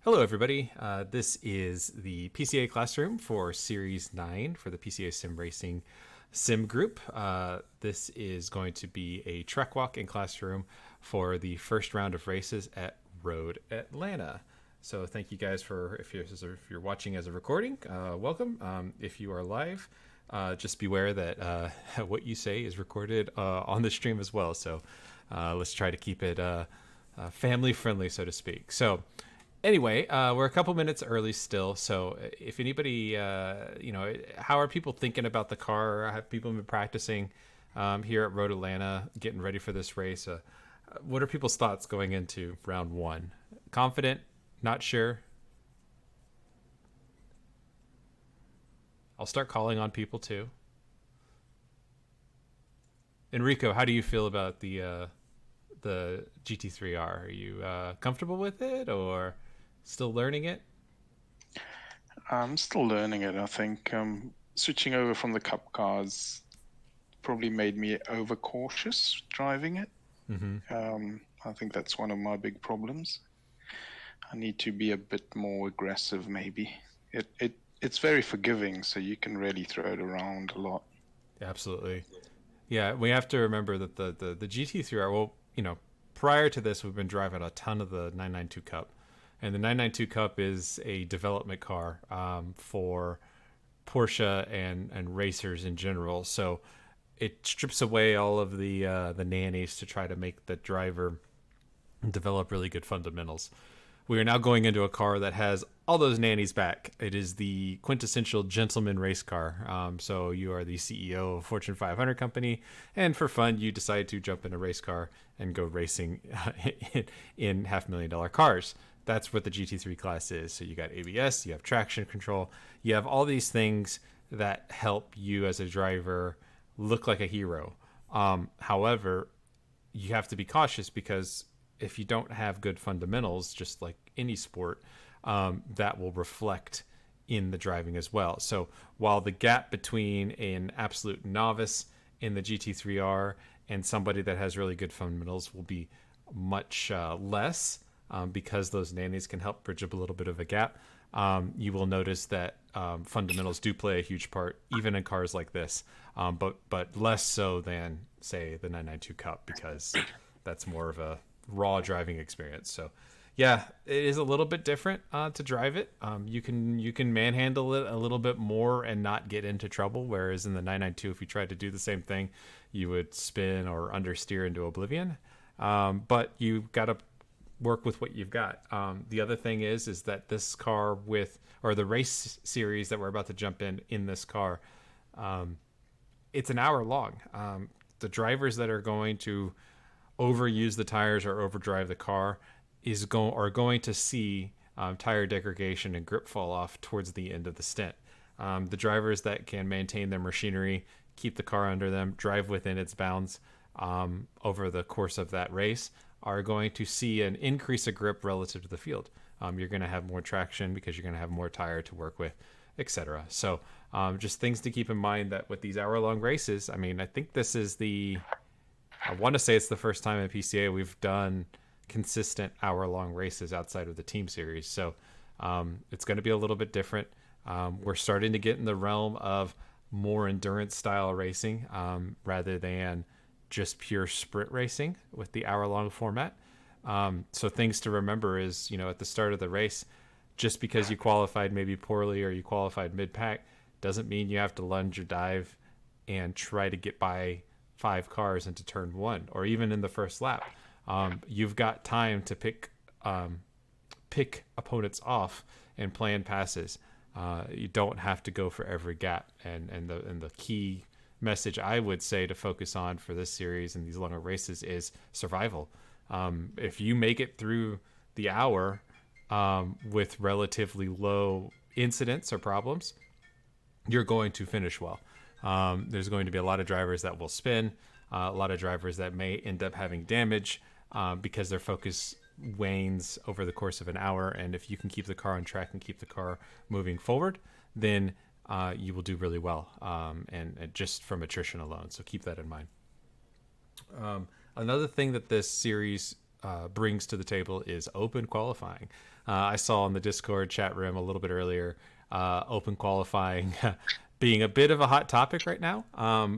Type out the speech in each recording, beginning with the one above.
Hello, everybody. This is the PCA classroom for Series 9 for the PCA Sim Racing Sim Group. This is going to be a track walk in classroom for the first round of races at Road Atlanta. So thank you guys for, if you're watching as a recording, welcome. If you are live, just beware that what you say is recorded on the stream as well. So let's try to keep it family friendly, so to speak. So anyway, we're a couple minutes early still, so if anybody, how are people thinking about the car? Have people been practicing here at Road Atlanta, getting ready for this race? What are people's thoughts going into round one? Confident? Not sure? I'll start calling on people too. Enrico, how do you feel about the GT3R? Are you comfortable with it or still learning it? I'm still learning it. I think switching over from the cup cars probably made me overcautious driving it. Mm-hmm. I think that's one of my big problems. I need to be a bit more aggressive, maybe. It's very forgiving, so you can really throw it around a lot. Absolutely. Yeah, we have to remember that the GT3R, well, prior to this, we've been driving a ton of the 992 Cup. And the 992 Cup is a development car for Porsche and racers in general. So it strips away all of the nannies to try to make the driver develop really good fundamentals. We are now going into a car that has all those nannies back. It is the quintessential gentleman race car. So you are the CEO of a Fortune 500 company, and for fun, you decide to jump in a race car and go racing in $500,000 cars. That's what the GT3 class is. So you got ABS, you have traction control, you have all these things that help you as a driver look like a hero. However, you have to be cautious because if you don't have good fundamentals, just like any sport, that will reflect in the driving as well. So while the gap between an absolute novice in the GT3R and somebody that has really good fundamentals will be much less because those nannies can help bridge up a little bit of a gap. You will notice that fundamentals do play a huge part, even in cars like this, but less so than say the 992 Cup because that's more of a raw driving experience. So yeah, it is a little bit different to drive it. You can manhandle it a little bit more and not get into trouble. Whereas in the 992, if you tried to do the same thing, you would spin or understeer into oblivion. But you've got to work with what you've got. The other thing is that this car or the race series that we're about to jump in this car, it's an hour long. The drivers that are going to overuse the tires or overdrive the car are going to see tire degradation and grip fall off towards the end of the stint. The drivers that can maintain their machinery, keep the car under them, drive within its bounds over the course of that race are going to see an increase of grip relative to the field. You're going to have more traction because you're going to have more tire to work with, etc. So just things to keep in mind that with these hour-long races, I mean, I think this is I want to say it's the first time in PCA we've done consistent hour-long races outside of the team series. So it's going to be a little bit different. We're starting to get in the realm of more endurance style racing rather than just pure sprint racing with the hour-long format. So things to remember is, at the start of the race, just because you qualified maybe poorly or you qualified mid-pack doesn't mean you have to lunge or dive and try to get by 5 cars into turn 1 or even in the first lap. You've got time to pick opponents off and plan passes. You don't have to go for every gap. And the key message I would say to focus on for this series and these longer races is survival. If you make it through the hour with relatively low incidents or problems, you're going to finish well. There's going to be a lot of drivers that will spin, a lot of drivers that may end up having damage because their focus wanes over the course of an hour. And if you can keep the car on track and keep the car moving forward, then you will do really well, and just from attrition alone. So keep that in mind. Another thing that this series brings to the table is open qualifying. I saw in the Discord chat room a little bit earlier, open qualifying being a bit of a hot topic right now.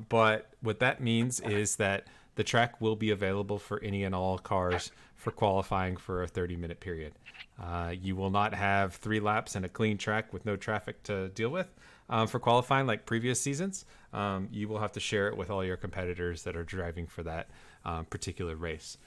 But what that means is that the track will be available for any and all cars for qualifying for a 30-minute period. You will not have 3 laps and a clean track with no traffic to deal with for qualifying like previous seasons. You will have to share it with all your competitors that are driving for that particular race.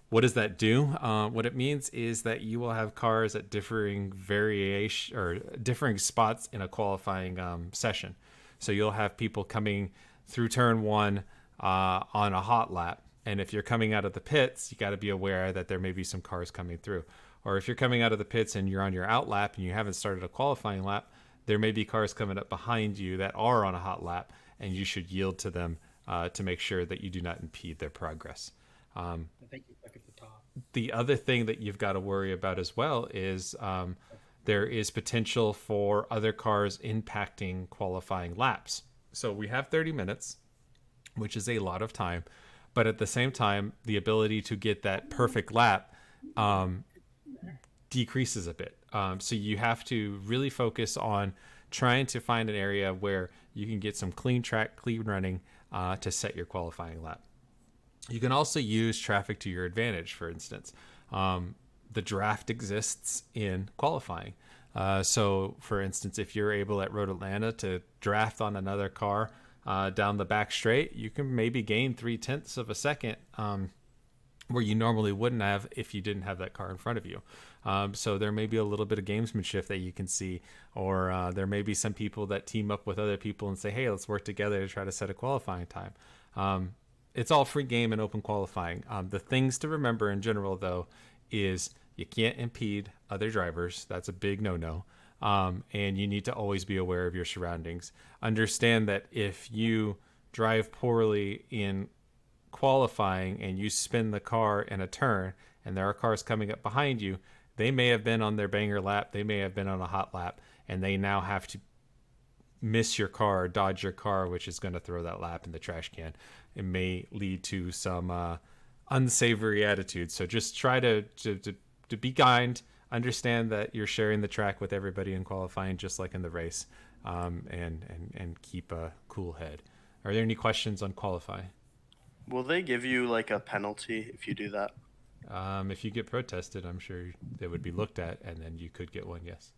What does that do? What it means is that you will have cars at differing variation or differing spots in a qualifying session. So you'll have people coming through turn 1 on a hot lap. And if you're coming out of the pits, you got to be aware that there may be some cars coming through. Or if you're coming out of the pits and you're on your out lap and you haven't started a qualifying lap, there may be cars coming up behind you that are on a hot lap, and you should yield to them to make sure that you do not impede their progress. I think you're back at the top. The other thing that you've got to worry about as well is there is potential for other cars impacting qualifying laps. So we have 30 minutes, which is a lot of time, but at the same time, the ability to get that perfect lap decreases a bit. So you have to really focus on trying to find an area where you can get some clean track, clean running to set your qualifying lap. You can also use traffic to your advantage. For instance, the draft exists in qualifying. So, for instance, if you're able at Road Atlanta to draft on another car down the back straight, you can maybe gain 0.3 of a second where you normally wouldn't have if you didn't have that car in front of you. So there may be a little bit of gamesmanship that you can see, or there may be some people that team up with other people and say, hey, let's work together to try to set a qualifying time. It's all free game and open qualifying. The things to remember in general, though, is you can't impede other drivers. That's a big no-no. And you need to always be aware of your surroundings. Understand that if you drive poorly in qualifying and you spin the car in a turn and there are cars coming up behind you, they may have been on their banger lap, they may have been on a hot lap, and they now have to miss your car, dodge your car, which is going to throw that lap in the trash can. It may lead to some unsavory attitudes. So just try to be kind, understand that you're sharing the track with everybody in qualifying, just like in the race, and keep a cool head. Are there any questions on qualifying? Will they give you like a penalty if you do that? If you get protested, I'm sure they would be looked at, and then you could get one, yes.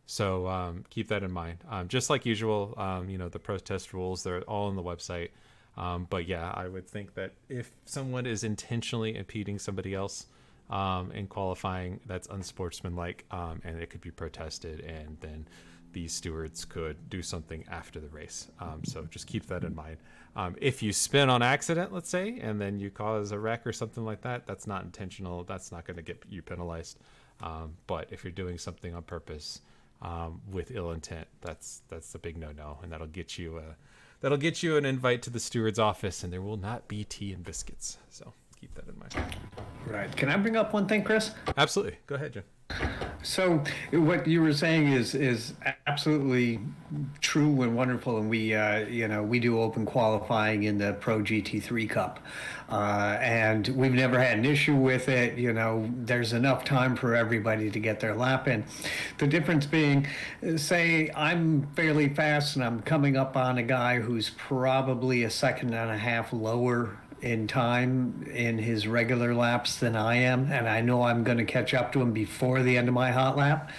So keep that in mind. Just like usual, the protest rules, they're all on the website. But yeah, I would think that if someone is intentionally impeding somebody else in qualifying, that's unsportsmanlike, and it could be protested, and then the stewards could do something after the race. So just keep that in mind. If you spin on accident, let's say, and then you cause a wreck or something like that, that's not intentional. That's not going to get you penalized. But if you're doing something on purpose with ill intent, that's a big no-no, and that'll get you an invite to the steward's office, and there will not be tea and biscuits. So keep that in mind. Right. Can I bring up one thing, Chris? Absolutely. Go ahead, Jim. So what you were saying is absolutely true and wonderful, and we do open qualifying in the Pro GT3 Cup, and we've never had an issue with it. There's enough time for everybody to get their lap in. The difference being, say I'm fairly fast and I'm coming up on a guy who's probably a second and a half lower in time in his regular laps than I am, and I know I'm going to catch up to him before the end of my hot lap,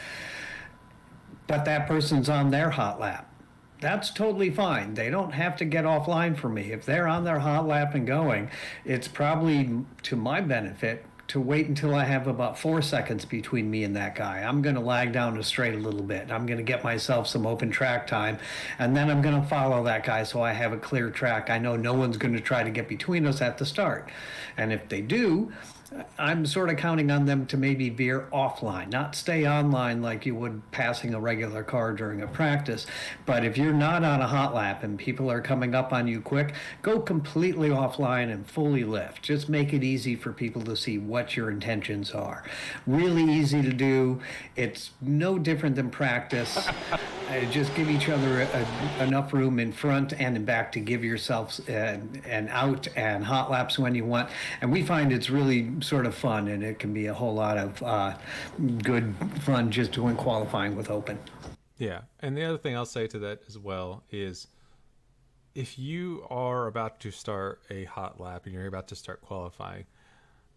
but that person's on their hot lap. That's totally fine. They don't have to get offline for me. If they're on their hot lap and going, it's probably to my benefit to wait until I have about 4 seconds between me and that guy. I'm going to lag down the straight a little bit. I'm going to get myself some open track time, and then I'm going to follow that guy so I have a clear track. I know no one's going to try to get between us at the start. And if they do, I'm sort of counting on them to maybe veer offline, not stay online like you would passing a regular car during a practice. But if you're not on a hot lap and people are coming up on you quick, go completely offline and fully lift. Just make it easy for people to see what your intentions are. Really easy to do. It's no different than practice. Just give each other enough room in front and in back to give yourselves an out and hot laps when you want. And we find it's really sort of fun, and it can be a whole lot of good fun just doing qualifying with open. Yeah. And the other thing I'll say to that as well is if you are about to start a hot lap and you're about to start qualifying,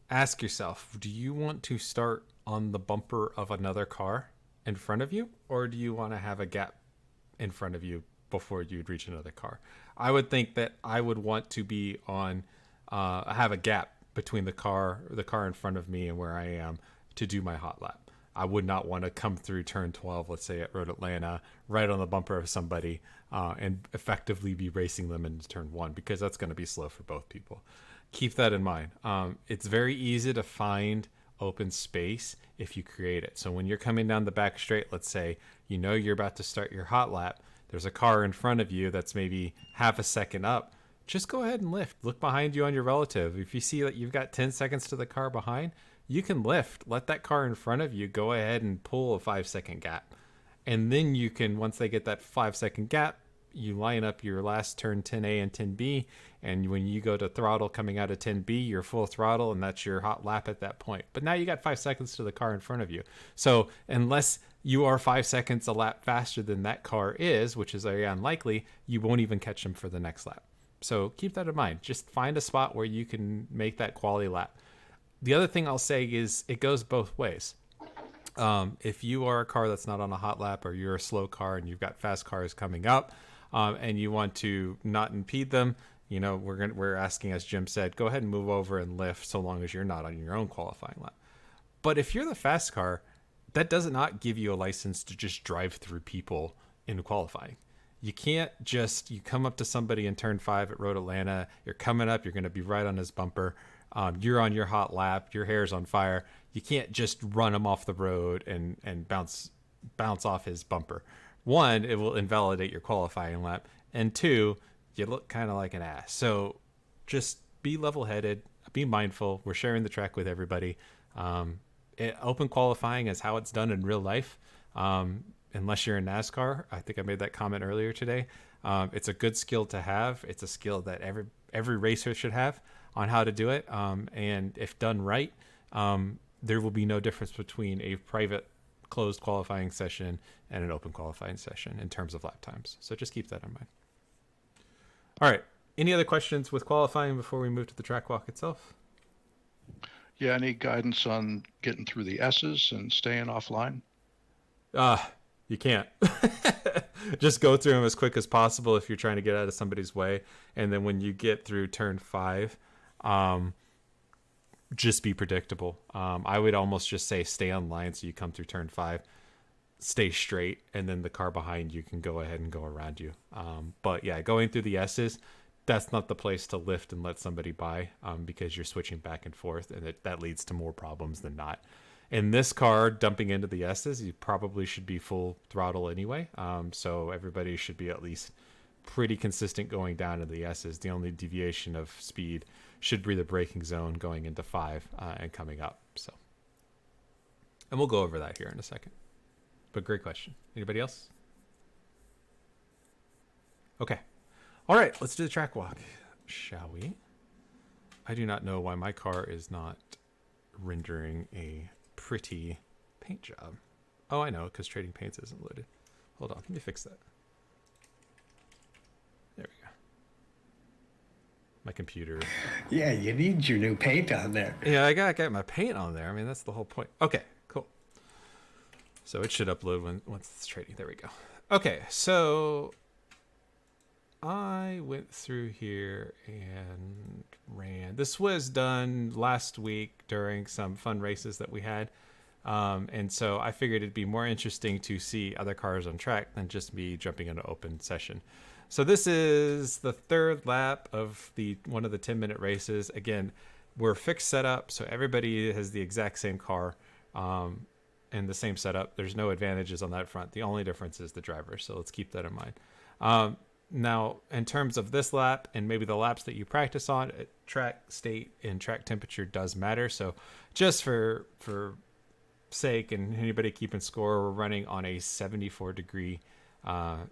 ask yourself, do you want to start on the bumper of another car in front of you, or do you want to have a gap in front of you before you'd reach another car? I would think that I would want to be on, have a gap between the car in front of me and where I am to do my hot lap. I would not want to come through turn 12, let's say at Road Atlanta, right on the bumper of somebody and effectively be racing them into turn 1, because that's going to be slow for both people. Keep that in mind. It's very easy to find open space if you create it. So when you're coming down the back straight, let's say, you know you're about to start your hot lap, there's a car in front of you that's maybe half a second up, just go ahead and lift. Look behind you on your relative. If you see that you've got 10 seconds to the car behind, you can lift. Let that car in front of you go ahead and pull a 5-second gap. And then you can, once they get that 5-second gap, you line up your last turn 10A and 10B, and when you go to throttle coming out of 10B, you're full throttle, and that's your hot lap at that point. But now you got 5 seconds to the car in front of you. So unless you are 5 seconds a lap faster than that car is, which is very unlikely, you won't even catch them for the next lap. So keep that in mind. Just find a spot where you can make that quality lap. The other thing I'll say is it goes both ways. If you are a car that's not on a hot lap, or you're a slow car and you've got fast cars coming up, and you want to not impede them, you know, we're asking, as Jim said, go ahead and move over and lift so long as you're not on your own qualifying lap. But if you're the fast car, that does not give you a license to just drive through people in qualifying. You can't just, you come up to somebody in turn 5 at Road Atlanta, you're coming up, you're going to be right on his bumper, you're on your hot lap, your hair's on fire. You can't just run him off the road and bounce off his bumper. One, it will invalidate your qualifying lap, and two, you look kind of like an ass. So just be level-headed, be mindful. We're sharing the track with everybody. Open qualifying is how it's done in real life. Unless you're in NASCAR, I think I made that comment earlier today. It's a good skill to have. It's a skill that every racer should have on how to do it. And if done right, there will be no difference between a private closed qualifying session and an open qualifying session in terms of lap times. So just keep that in mind. All right. Any other questions with qualifying before we move to the track walk itself? Yeah, any guidance on getting through the S's and staying offline? You can't. Just go through them as quick as possible if you're trying to get out of somebody's way. And then when you get through turn 5, just be predictable. I would almost just say stay on line, so you come through turn 5, stay straight, and then the car behind you can go ahead and go around you. But yeah, going through the S's, that's not the place to lift and let somebody by, because you're switching back and forth, and that leads to more problems than not. In this car, dumping into the S's, you probably should be full throttle anyway. So everybody should be at least pretty consistent going down to the S's. The only deviation of speed should be the braking zone going into 5 and coming up. So, and we'll go over that here in a second. But great question. Anybody else? Okay. All right, let's do the track walk, shall we? I do not know why my car is not rendering a pretty paint job. Oh, I know, because Trading Paints isn't loaded. Hold on, let me fix that. There we go. My computer. Yeah, you need your new paint on there. Yeah, I gotta get my paint on there. I mean, that's the whole point. Okay, cool. So it should upload once it's trading. There we go. Okay, so I went through here and ran. This was done last week during some fun races that we had. And so I figured it'd be more interesting to see other cars on track than just me jumping into open session. So this is the third lap of one of the 10-minute races. Again, We're fixed setup, so everybody has the exact same car and the same setup. There's no advantages on that front. The only difference is the driver, so let's keep that in mind. Now, in terms of this lap and maybe the laps that you practice on, track state and track temperature does matter. So just for sake and anybody keeping score, we're running on a 74 degree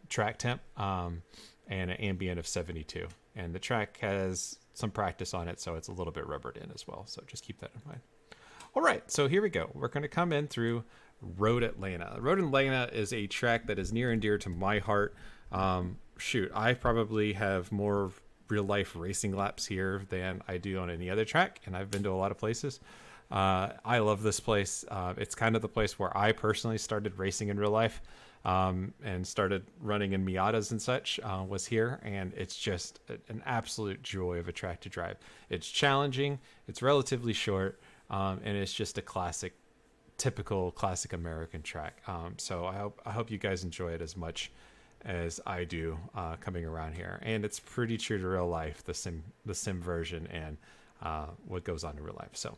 track temp and an ambient of 72. And the track has some practice on it, so it's a little bit rubbered in as well. So just keep that in mind. All right, so here we go. We're going to come in through Road Atlanta. Road Atlanta is a track that is near and dear to my heart. I probably have more real life racing laps here than I do on any other track, and I've been to a lot of places. I love this place. It's kind of the place where I personally started racing in real life and started running in Miatas and such, was here, and it's just an absolute joy of a track to drive. It's challenging, it's relatively short, and it's just a typical classic American track. So I hope you guys enjoy it as much as I do coming around here. And it's pretty true to real life, the sim version and what goes on in real life. So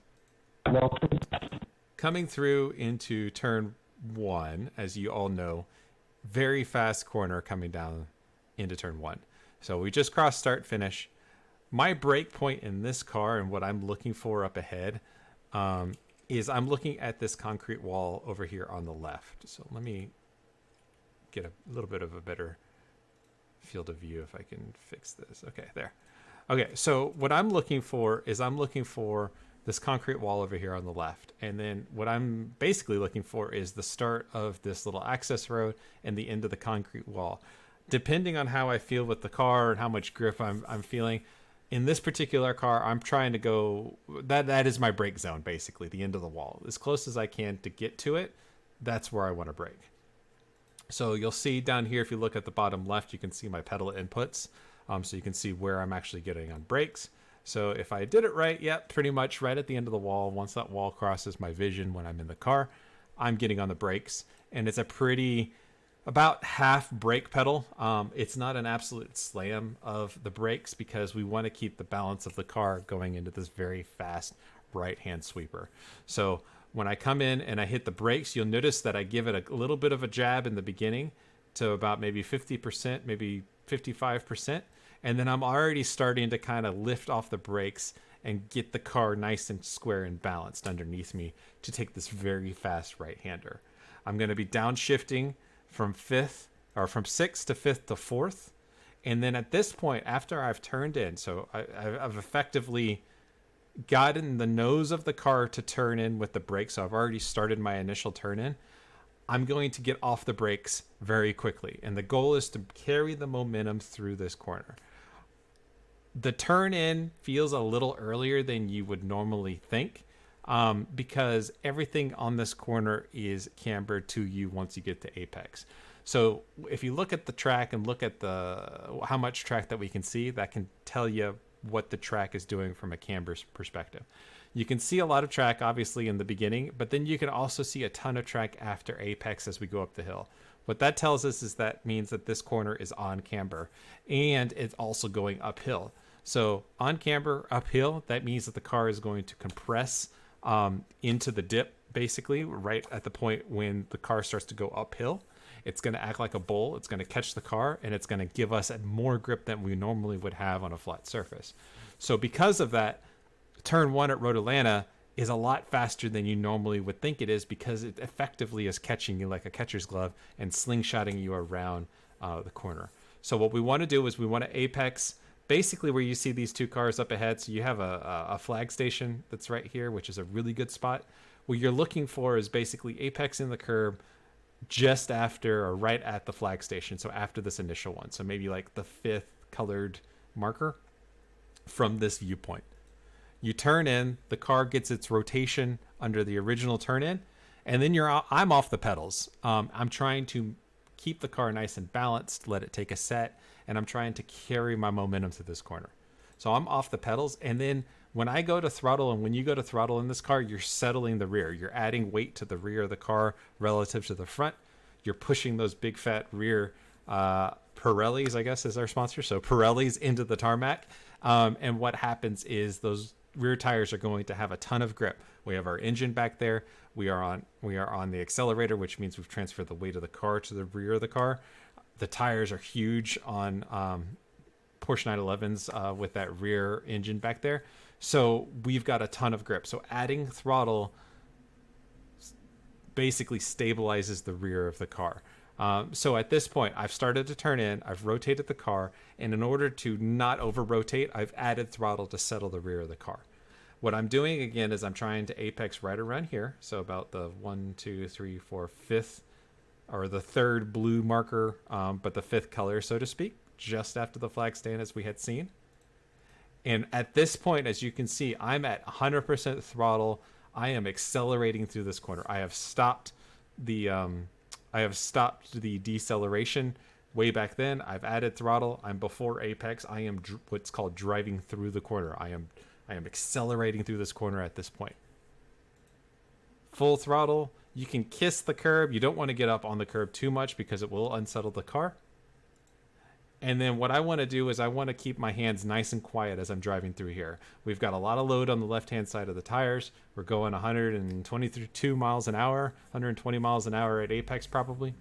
coming through into turn 1, as you all know, very fast corner coming down into turn 1. So we just crossed start finish. My break point in this car and what I'm looking for up ahead is I'm looking at this concrete wall over here on the left. So let me get a little bit of a better field of view if I can fix this. Okay, there. Okay, so what I'm looking for is this concrete wall over here on the left. And then what I'm basically looking for is the start of this little access road and the end of the concrete wall. Depending on how I feel with the car and how much grip I'm feeling, in this particular car, I'm trying to go, that is my brake zone, basically, the end of the wall. As close as I can to get to it, that's where I want to brake. So you'll see down here, if you look at the bottom left, you can see my pedal inputs. So you can see where I'm actually getting on brakes. So if I did it right, pretty much right at the end of the wall, once that wall crosses my vision when I'm in the car, I'm getting on the brakes. And it's about half brake pedal. It's not an absolute slam of the brakes because we want to keep the balance of the car going into this very fast right-hand sweeper. So when I come in and I hit the brakes, you'll notice that I give it a little bit of a jab in the beginning to about maybe 50%, maybe 55%. And then I'm already starting to kind of lift off the brakes and get the car nice and square and balanced underneath me to take this very fast right-hander. I'm going to be downshifting from 6th to 5th to 4th. And then at this point, after I've turned in, so I've effectively gotten the nose of the car to turn in with the brakes. So I've already started my initial turn in. I'm going to get off the brakes very quickly. And the goal is to carry the momentum through this corner. The turn in feels a little earlier than you would normally think because everything on this corner is cambered to you once you get to apex. So if you look at the track and look at how much track that we can see, that can tell you what the track is doing from a camber perspective. You can see a lot of track obviously in the beginning, but then you can also see a ton of track after apex as we go up the hill. What that tells us is that means that this corner is on camber and it's also going uphill. So on camber uphill, that means that the car is going to compress into the dip basically right at the point when the car starts to go uphill. It's going to act like a bull. It's going to catch the car and it's going to give us more grip than we normally would have on a flat surface. So because of that, turn 1 at Road Atlanta is a lot faster than you normally would think it is because it effectively is catching you like a catcher's glove and slingshotting you around the corner. So what we want to do is we want to apex basically where you see these two cars up ahead. So you have a flag station that's right here, which is a really good spot. What you're looking for is basically apexing the curb just after or right at the flag station. So after this initial one. So maybe like the 5th colored marker from this viewpoint. You turn in, the car gets its rotation under the original turn in, and then I'm off the pedals. I'm trying to keep the car nice and balanced, let it take a set, and I'm trying to carry my momentum to this corner. So I'm off the pedals, and then when I go to throttle and when you go to throttle in this car, you're settling the rear. You're adding weight to the rear of the car relative to the front. You're pushing those big fat rear Pirellis, I guess, is our sponsor. So Pirellis into the tarmac. And what happens is those rear tires are going to have a ton of grip. We have our engine back there. We are on the accelerator, which means we've transferred the weight of the car to the rear of the car. The tires are huge on Porsche 911s with that rear engine back there. So we've got a ton of grip. So adding throttle basically stabilizes the rear of the car. So at this point, I've started to turn in, I've rotated the car, and in order to not over-rotate, I've added throttle to settle the rear of the car. What I'm doing, again, is I'm trying to apex right around here, so about the 1, 2, 3, 4, 5th, or the third blue marker, but the 5th color, so to speak, just after the flag stand as we had seen. And at this point, as you can see, I'm at 100% throttle. I am accelerating through this corner. I have stopped the deceleration way back then. I've added throttle. I'm before apex. I am what's called driving through the corner. I am accelerating through this corner at this point. Full throttle. You can kiss the curb. You don't want to get up on the curb too much because it will unsettle the car. And then what I want to do is I want to keep my hands nice and quiet as I'm driving through here. We've got a lot of load on the left-hand side of the tires. We're going 122 miles an hour, 120 miles an hour at apex probably.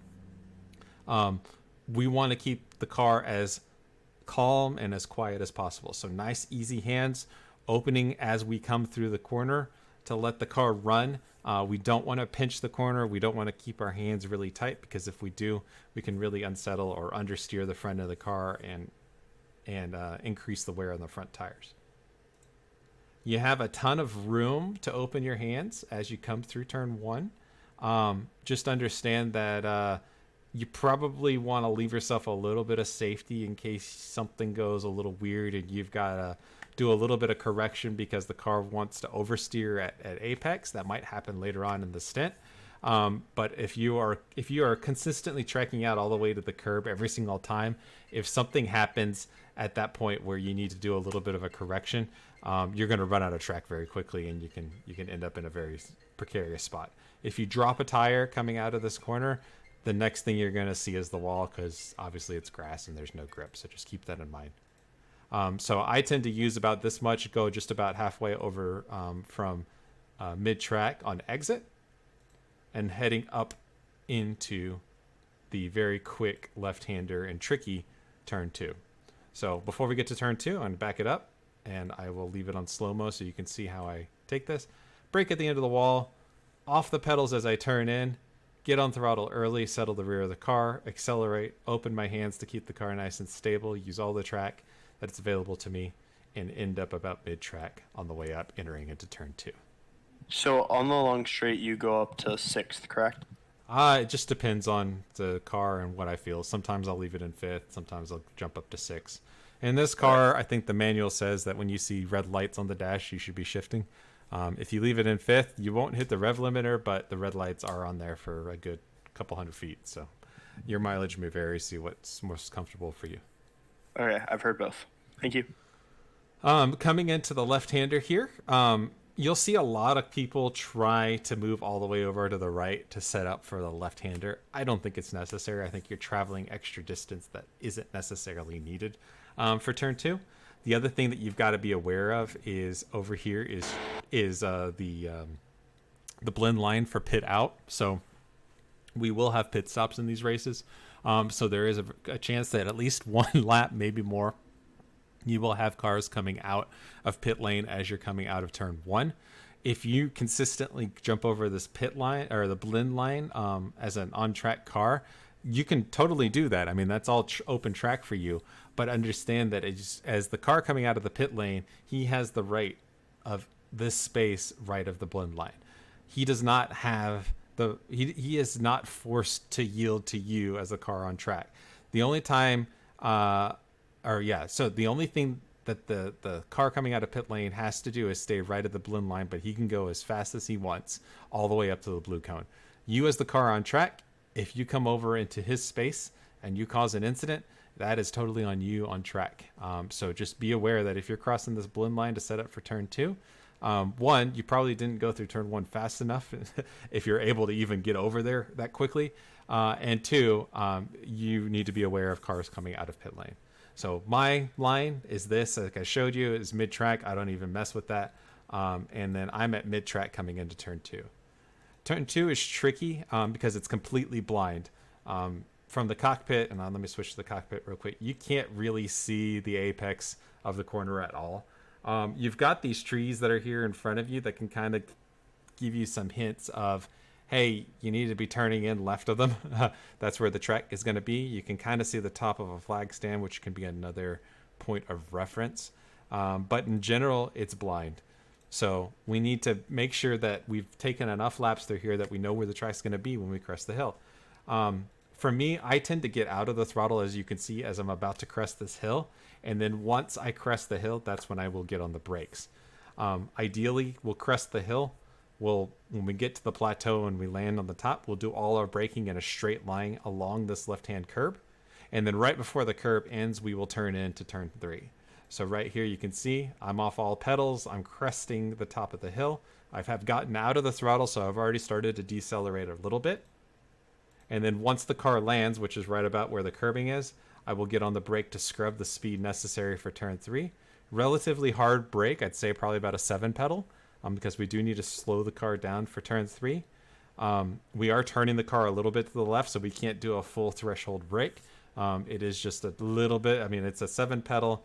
We want to keep the car as calm and as quiet as possible. So nice, easy hands, opening as we come through the corner to let the car run. We don't want to pinch the corner. We don't want to keep our hands really tight because if we do, we can really unsettle or understeer the front of the car and increase the wear on the front tires. You have a ton of room to open your hands as you come through turn 1. Just understand that you probably want to leave yourself a little bit of safety in case something goes a little weird and you've got to do a little bit of correction because the car wants to oversteer at apex. That might happen later on in the stint. But if you are consistently trekking out all the way to the curb every single time, if something happens at that point where you need to do a little bit of a correction, you're going to run out of track very quickly and you can end up in a very precarious spot. If you drop a tire coming out of this corner, the next thing you're going to see is the wall because obviously it's grass and there's no grip. So just keep that in mind. So I tend to use about this much, go just about halfway over from mid-track on exit and heading up into the very quick left-hander and tricky turn 2. So before we get to turn 2, I'm going to back it up and I will leave it on slow-mo so you can see how I take this. Brake at the end of the wall, off the pedals as I turn in, get on throttle early, settle the rear of the car, accelerate, open my hands to keep the car nice and stable, use all the track that's available to me, and end up about mid-track on the way up, entering into turn 2. So on the long straight, you go up to 6th, correct? It just depends on the car and what I feel. Sometimes I'll leave it in 5th. Sometimes I'll jump up to 6. In this car, I think the manual says that when you see red lights on the dash, you should be shifting. If you leave it in 5th, you won't hit the rev limiter, but the red lights are on there for a good couple hundred feet. So your mileage may vary. See what's most comfortable for you. Okay, I've heard both. Thank you. Coming into the left-hander here, you'll see a lot of people try to move all the way over to the right to set up for the left-hander. I don't think it's necessary. I think you're traveling extra distance that isn't necessarily needed for turn 2. The other thing that you've got to be aware of is over here is the blend line for pit out. So we will have pit stops in these races. So there is a chance that at least one lap, maybe more, you will have cars coming out of pit lane as you're coming out of turn 1. If you consistently jump over this pit line or the blend line as an on-track car, you can totally do that. I mean, that's all open track for you. But understand that as the car coming out of the pit lane, he has the right of this space right of the blend line. He does not have he is not forced to yield to you as a car on track. The only time so the only thing that the car coming out of pit lane has to do is stay right at the blend line, but he can go as fast as he wants all the way up to the blue cone. You as the car on track, if you come over into his space and you cause an incident, that is totally on you on track. So just be aware that if you're crossing this blend line to set up for turn 2, one, you probably didn't go through turn 1 fast enough if you're able to even get over there that quickly. And 2, you need to be aware of cars coming out of pit lane. So my line is this, like I showed you, is mid-track. I don't even mess with that. And then I'm at mid-track coming into turn 2. Turn 2 is tricky because it's completely blind. From the cockpit, and let me switch to the cockpit real quick, you can't really see the apex of the corner at all. You've got these trees that are here in front of you that can kind of give you some hints of, hey, you need to be turning in left of them. That's where the track is going to be. You can kind of see the top of a flag stand, which can be another point of reference. But in general, it's blind. So we need to make sure that we've taken enough laps through here that we know where the track's going to be when we crest the hill. For me, I tend to get out of the throttle, as you can see, as I'm about to crest this hill. And then once I crest the hill, that's when I will get on the brakes. Ideally, we'll crest the hill. When we get to the plateau and we land on the top, we'll do all our braking in a straight line along this left-hand curb. And then right before the curb ends, we will turn into turn 3. So right here, you can see I'm off all pedals. I'm cresting the top of the hill. I have gotten out of the throttle, so I've already started to decelerate a little bit. And then once the car lands, which is right about where the curbing is, I will get on the brake to scrub the speed necessary for turn 3. Relatively hard brake, I'd say probably about a 7 pedal, because we do need to slow the car down for turn 3. We are turning the car a little bit to the left, so we can't do a full threshold brake. It is just a little bit, it's a 7 pedal.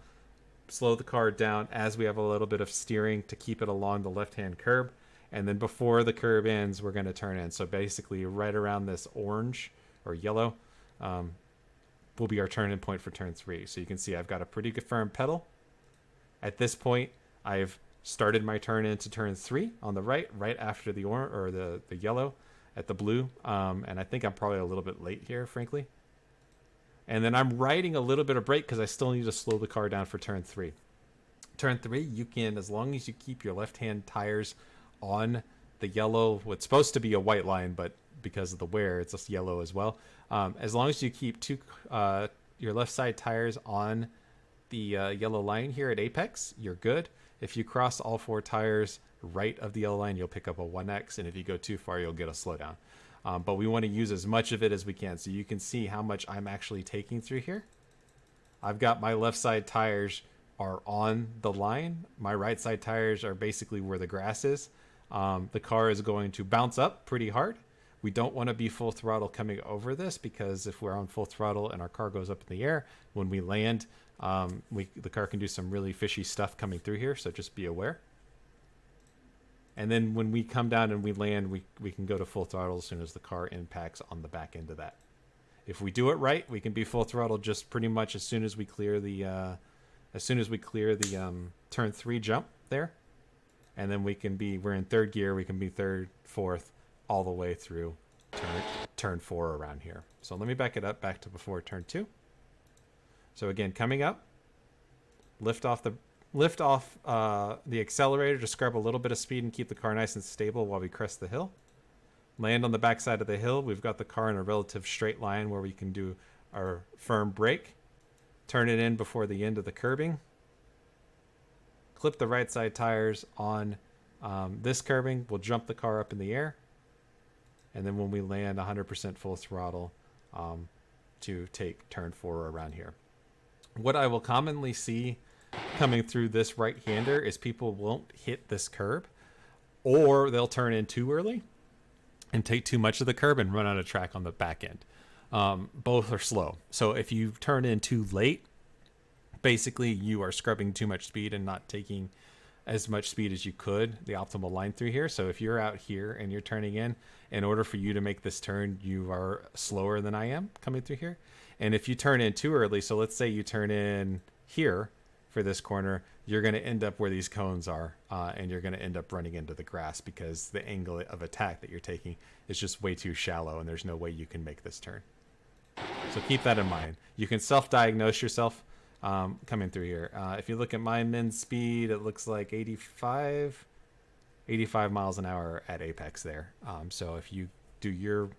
Slow the car down as we have a little bit of steering to keep it along the left-hand curb. And then before the curb ends, we're going to turn in. So basically right around this orange or yellow will be our turn-in point for turn 3. So you can see I've got a pretty good firm pedal. At this point, I've started my turn into turn 3 on the right after the orange or the yellow at the blue. And I think I'm probably a little bit late here, frankly. And then I'm riding a little bit of brake because I still need to slow the car down for turn 3. Turn 3, you can, as long as you keep your left-hand tires on the yellow, what's supposed to be a white line, but because of the wear, it's just yellow as well. As long as you keep your left side tires on the yellow line here at apex, you're good. If you cross all 4 tires right of the yellow line, you'll pick up a 1x, and if you go too far, you'll get a slowdown. But we want to use as much of it as we can, so you can see how much I'm actually taking through here. I've got my left side tires are on the line. My right side tires are basically where the grass is. The car is going to bounce up pretty hard. We don't want to be full throttle coming over this, because if we're on full throttle and our car goes up in the air, when we land, the car can do some really fishy stuff coming through here, so just be aware. And then when we come down and we land, we can go to full throttle as soon as the car impacts on the back end of that. If we do it right, we can be full throttle just pretty much as soon as we clear the turn 3 jump there. And then we're in 3rd gear, we can be 3rd, 4th, all the way through turn 4 around here. So let me back it up back to before turn 2. So again, coming up, lift off the accelerator to scrub a little bit of speed and keep the car nice and stable while we crest the hill. Land on the backside of the hill. We've got the car in a relative straight line where we can do our firm brake. Turn it in before the end of the curbing. Clip the right side tires on this curbing. We'll jump the car up in the air. And then when we land 100% full throttle to take turn 4 around here. What I will commonly see coming through this right-hander is people won't hit this curb, or they'll turn in too early and take too much of the curb and run out of track on the back end. Both are slow. So if you turn in too late, basically you are scrubbing too much speed and not taking as much speed as you could, the optimal line through here. So if you're out here and you're turning in order for you to make this turn, you are slower than I am coming through here. And if you turn in too early, so let's say you turn in here for this corner, you're going to end up where these cones are, and you're going to end up running into the grass because the angle of attack that you're taking is just way too shallow, and there's no way you can make this turn. So keep that in mind. You can self-diagnose yourself coming through here. If you look at my min speed, it looks like 85 miles an hour at apex there. So if you do your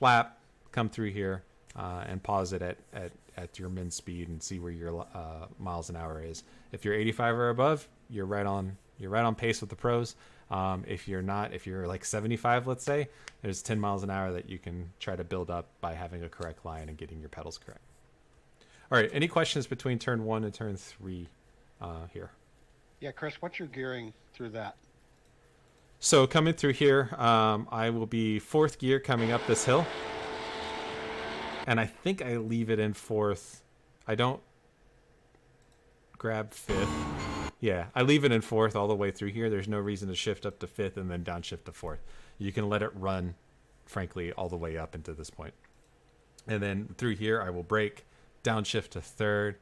lap, come through here and pause it at your min speed and see where your miles an hour is. If you're 85 or above, you're right on pace with the pros. If you're not, if you're like 75, let's say, there's 10 miles an hour that you can try to build up by having a correct line and getting your pedals correct. All right, any questions between turn 1 and turn 3 here? Yeah, Chris, what's your gearing through that? So coming through here, I will be fourth gear coming up this hill. And I think I leave it in fourth. I don't grab fifth. Yeah, I leave it in fourth all the way through here. There's no reason to shift up to fifth and then downshift to fourth. You can let it run, frankly, all the way up into this point. And then through here, I will brake, downshift to third,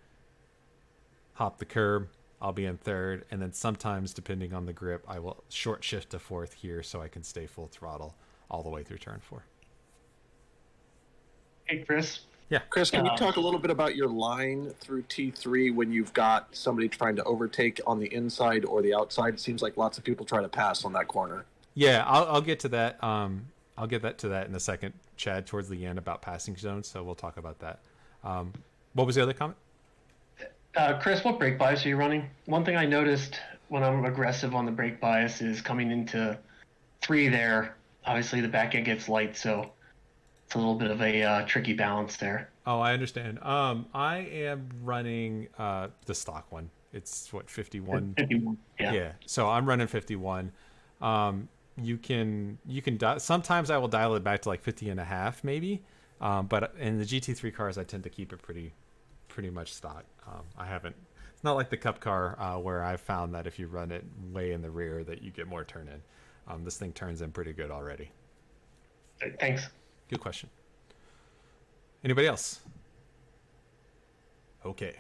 hop the curb. I'll be in third. And then sometimes, depending on the grip, I will short shift to fourth here so I can stay full throttle all the way through turn 4. Hey, Chris. Yeah. Chris, can you talk a little bit about your line through T3 when you've got somebody trying to overtake on the inside or the outside? It seems like lots of people try to pass on that corner. Yeah, I'll get to that. I'll get to that in a second, Chad, towards the end about passing zones. So we'll talk about that. What was the other comment? Chris, what brake bias are you running? One thing I noticed when I'm aggressive on the brake bias is coming into 3 there. Obviously, the back end gets light, so it's a little bit of a tricky balance there. Oh, I understand. I am running the stock one. It's what, 51? 51, Yeah. So I'm running 51. You can sometimes I will dial it back to like 50 and a half maybe. But in the GT3 cars, I tend to keep it pretty much stock. I haven't. It's not like the Cup car where I've found that if you run it way in the rear that you get more turn in. This thing turns in pretty good already. Thanks. Good question. Anybody else? Okay.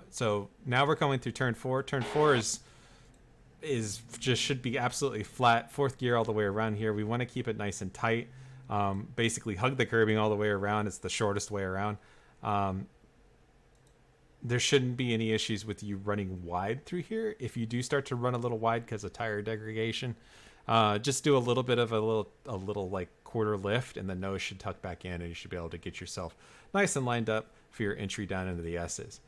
So now we're coming through turn 4. Turn 4 is just should be absolutely flat. Fourth gear all the way around here. We want to keep it nice and tight. Basically hug the curbing all the way around. It's the shortest way around. There shouldn't be any issues with you running wide through here. If you do start to run a little wide because of tire degradation, just do a little bit of a little like quarter lift, and the nose should tuck back in, and you should be able to get yourself nice and lined up for your entry down into the S's.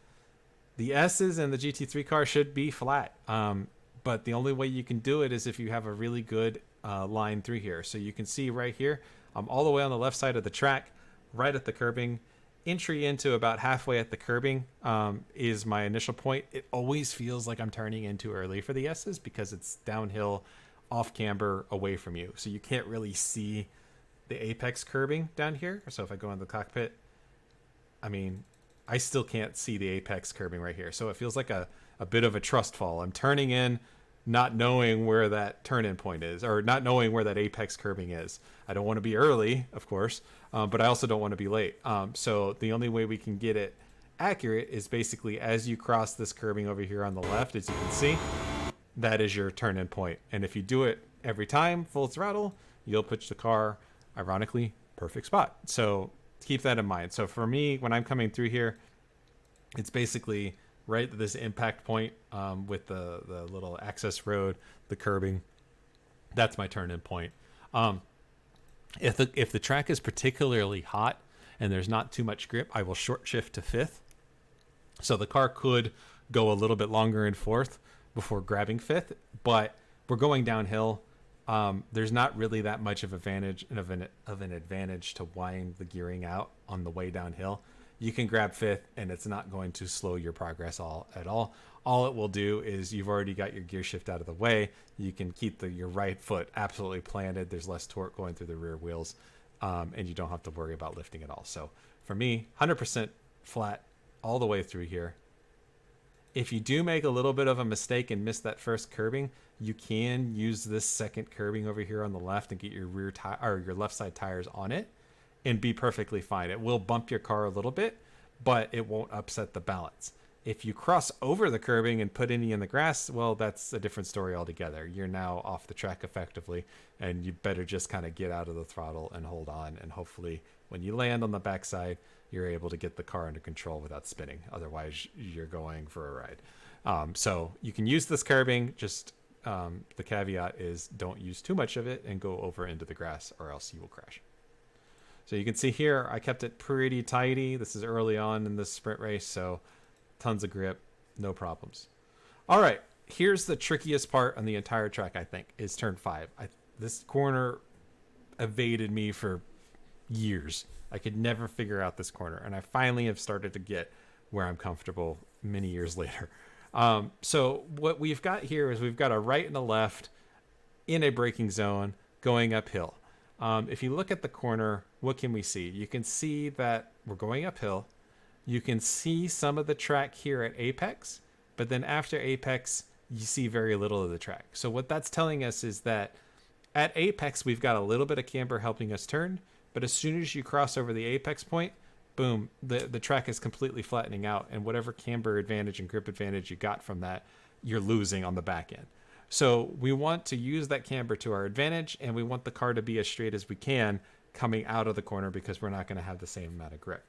The S's and the GT3 car should be flat, but the only way you can do it is if you have a really good line through here. So you can see right here, I'm all the way on the left side of the track, right at the curbing. Entry into about halfway at the curbing is my initial point. It always feels like I'm turning in too early for the S's because it's downhill, off camber, away from you. So you can't really see the apex curbing down here. So if I go in the cockpit, I mean, I still can't see the apex curbing right here. So it feels like a bit of a trust fall. I'm turning in not knowing where that turn-in point is, or not knowing where that apex curbing is. I don't want to be early, of course, but I also don't want to be late. So the only way we can get it accurate is basically as you cross this curbing over here on the left, as you can see, that is your turn-in point. And if you do it every time, full throttle, you'll put the car, ironically, perfect spot. So keep that in mind. So for me, when I'm coming through here, it's basically right at this impact point with the little access road, the curbing. That's my turn-in point. If the track is particularly hot and there's not too much grip, I will short shift to fifth. So the car could go a little bit longer in fourth before grabbing fifth, but we're going downhill. There's not really that much of an advantage to wind the gearing out on the way downhill. You can grab fifth, and it's not going to slow your progress at all. All it will do is you've already got your gear shift out of the way. You can keep your right foot absolutely planted. There's less torque going through the rear wheels, and you don't have to worry about lifting at all. So for me, 100% flat all the way through here. If you do make a little bit of a mistake and miss that first curbing, you can use this second curbing over here on the left and get your rear tire or your left side tires on it and be perfectly fine. It will bump your car a little bit, but it won't upset the balance. If you cross over the curbing and put any in the grass, well, that's a different story altogether. You're now off the track effectively, and you better just kind of get out of the throttle and hold on. And hopefully when you land on the backside, you're able to get the car under control without spinning. Otherwise, you're going for a ride. So you can use this curbing. Just the caveat is don't use too much of it and go over into the grass, or else you will crash. So you can see here, I kept it pretty tidy. This is early on in this sprint race, so tons of grip, no problems. All right, here's the trickiest part on the entire track, I think, is turn 5. This corner evaded me for years. I could never figure out this corner, and I finally have started to get where I'm comfortable many years later. So what we've got here is we've got a right and a left. in a braking zone going uphill. If you look at the corner, what can we see? You can see that we're going uphill. You can see some of the track here at apex, but then after apex, you see very little of the track. So what that's telling us is that at apex, we've got a little bit of camber helping us turn, but as soon as you cross over the apex point, boom, the track is completely flattening out, and whatever camber advantage and grip advantage you got from that, you're losing on the back end. So we want to use that camber to our advantage, and we want the car to be as straight as we can coming out of the corner because we're not going to have the same amount of grip.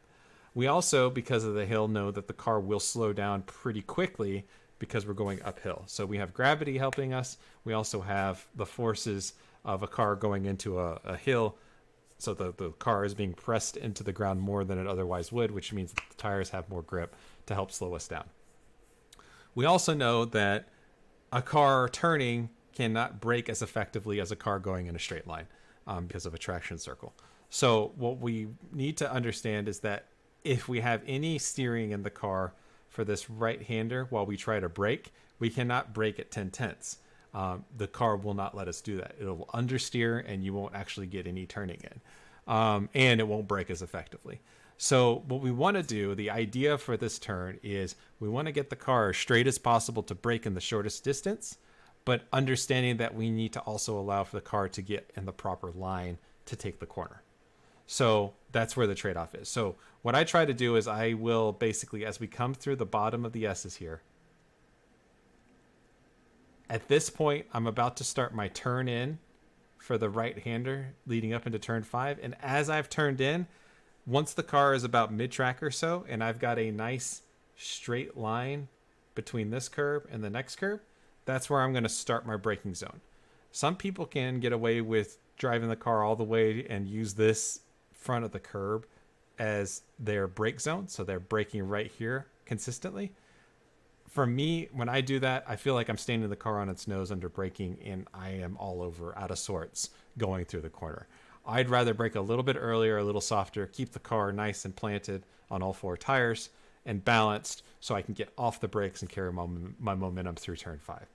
We also, because of the hill, know that the car will slow down pretty quickly because we're going uphill. So we have gravity helping us. We also have the forces of a car going into a hill. So the car is being pressed into the ground more than it otherwise would, which means that the tires have more grip to help slow us down. We also know that a car turning cannot brake as effectively as a car going in a straight line because of a traction circle. So what we need to understand is that if we have any steering in the car for this right-hander while we try to brake, we cannot brake at 10/10. The car will not let us do that. It'll understeer and you won't actually get any turning in. And it won't brake as effectively. So what we want to do, the idea for this turn is we want to get the car as straight as possible to brake in the shortest distance, but understanding that we need to also allow for the car to get in the proper line to take the corner. So that's where the trade-off is. So what I try to do is I will basically, as we come through the bottom of the S's here, at this point, I'm about to start my turn in for the right-hander leading up into turn 5. And as I've turned in, once the car is about mid-track or so, and I've got a nice straight line between this curb and the next curb, that's where I'm going to start my braking zone. Some people can get away with driving the car all the way and use this front of the curb as their brake zone. So they're braking right here consistently. For me, when I do that, I feel like I'm standing the car on its nose under braking, and I am all over out of sorts going through the corner. I'd rather brake a little bit earlier, a little softer, keep the car nice and planted on all 4 tires and balanced so I can get off the brakes and carry my momentum through turn 5.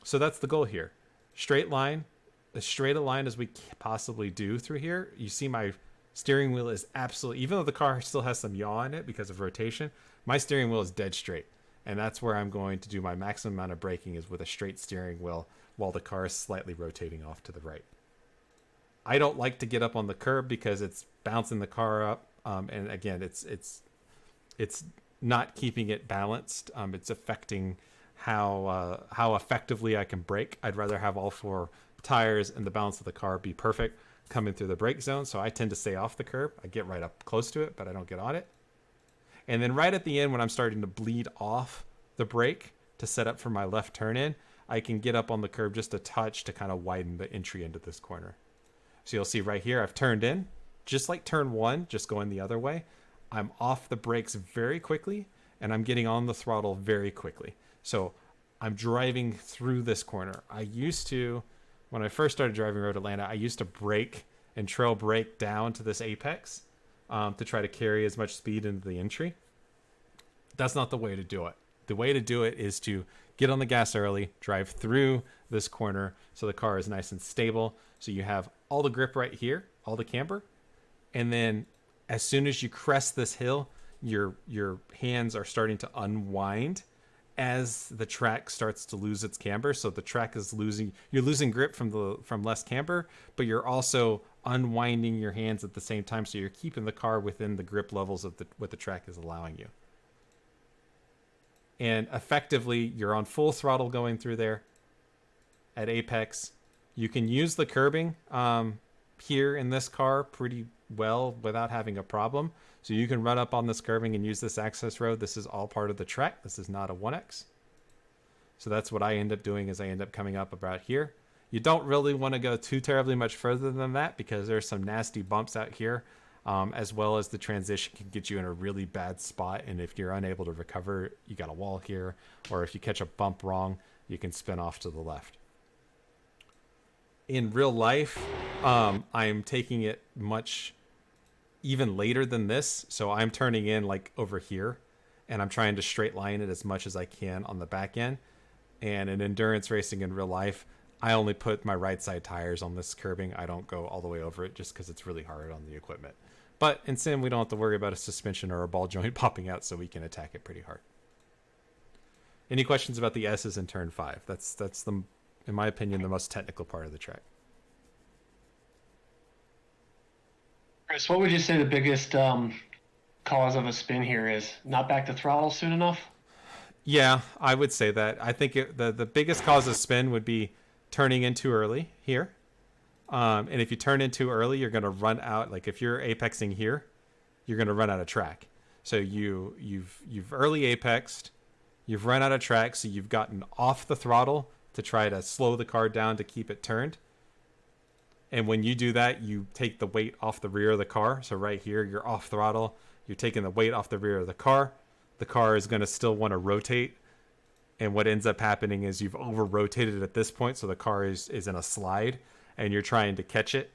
So that's the goal here. Straight line, as straight a line as we possibly do through here. You see my steering wheel is absolutely, even though the car still has some yaw in it because of rotation, my steering wheel is dead straight. And that's where I'm going to do my maximum amount of braking is with a straight steering wheel while the car is slightly rotating off to the right. I don't like to get up on the curb because it's bouncing the car up. And again, it's not keeping it balanced. It's affecting how effectively I can brake. I'd rather have all 4 tires and the balance of the car be perfect coming through the brake zone. So I tend to stay off the curb. I get right up close to it, but I don't get on it. And then right at the end, when I'm starting to bleed off the brake to set up for my left turn in, I can get up on the curb just a touch to kind of widen the entry into this corner. So you'll see right here, I've turned in, just like turn 1, just going the other way. I'm off the brakes very quickly, and I'm getting on the throttle very quickly. So I'm driving through this corner. I used to, when I first started driving Road Atlanta, I used to brake and trail brake down to this apex to try to carry as much speed into the entry. That's not the way to do it. The way to do it is to get on the gas early, drive through this corner so the car is nice and stable. So you have all the grip right here, all the camber. And then as soon as you crest this hill, your hands are starting to unwind as the track starts to lose its camber. So the track is you're losing grip from less camber, but you're also unwinding your hands at the same time. So you're keeping the car within the grip levels of what the track is allowing you. And effectively, you're on full throttle going through there at apex. You can use the curbing here in this car pretty well without having a problem. So you can run up on this curbing and use this access road. This is all part of the track. This is not a 1X. So that's what I end up doing is I end up coming up about here. You don't really want to go too terribly much further than that because there's some nasty bumps out here, as well as the transition can get you in a really bad spot. And if you're unable to recover, you got a wall here, or if you catch a bump wrong, you can spin off to the left. In real life, I'm taking it much even later than this. So I'm turning in like over here and I'm trying to straight line it as much as I can on the back end. And in endurance racing in real life, I only put my right side tires on this curbing. I don't go all the way over it just because it's really hard on the equipment. But in sim, we don't have to worry about a suspension or a ball joint popping out, so we can attack it pretty hard. Any questions about the S's in turn 5? That's the, in my opinion, the most technical part of the track. Chris, what would you say the biggest cause of a spin here is? Not back to throttle soon enough? Yeah, I would say that. I think the biggest cause of spin would be turning in too early here. And if you turn in too early, you're going to run out. Like if you're apexing here, you're going to run out of track. So you've early apexed, you've run out of track, so you've gotten off the throttle to try to slow the car down to keep it turned. And when you do that, you take the weight off the rear of the car. So right here, you're off throttle. You're taking the weight off the rear of the car. The car is going to still want to rotate. And what ends up happening is you've over-rotated it at this point, so the car is in a slide, and you're trying to catch it.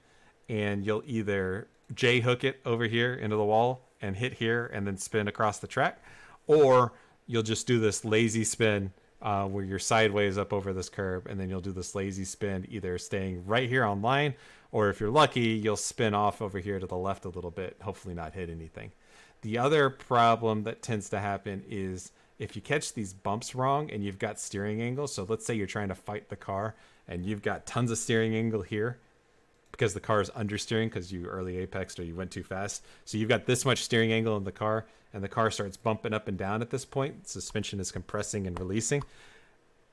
And you'll either J-hook it over here into the wall and hit here and then spin across the track, or you'll just do this lazy spin where you're sideways up over this curb, and then you'll do this lazy spin either staying right here on line, or if you're lucky, you'll spin off over here to the left a little bit, hopefully not hit anything. The other problem that tends to happen is if you catch these bumps wrong and you've got steering angle, so let's say you're trying to fight the car and you've got tons of steering angle here because the car is understeering because you early apexed or you went too fast. So you've got this much steering angle in the car, and the car starts bumping up and down at this point. Suspension is compressing and releasing.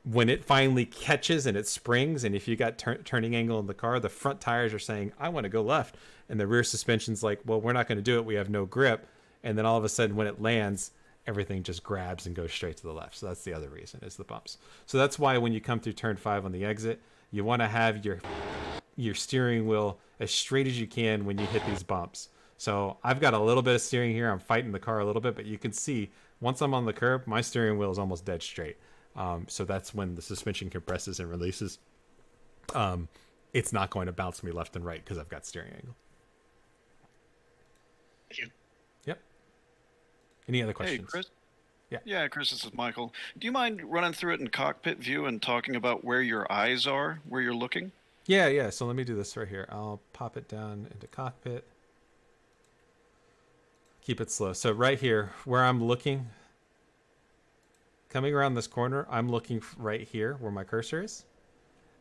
When it finally catches and it springs, and if you got turning angle in the car, the front tires are saying, I want to go left. And the rear suspension's like, well, we're not going to do it. We have no grip. And then all of a sudden when it lands, everything just grabs and goes straight to the left. So that's the other reason, is the bumps. So that's why when you come through turn 5 on the exit, you want to have your steering wheel as straight as you can when you hit these bumps. So I've got a little bit of steering here. I'm fighting the car a little bit, but you can see once I'm on the curb, my steering wheel is almost dead straight. So that's when the suspension compresses and releases. It's not going to bounce me left and right because I've got steering angle. Thank you. Yep. Any other questions? Hey, Chris. Yeah. Yeah, Chris, this is Michael. Do you mind running through it in cockpit view and talking about where your eyes are, where you're looking? Yeah. So let me do this right here. I'll pop it down into cockpit. Keep it slow. So right here, where I'm looking, coming around this corner, I'm looking right here where my cursor is.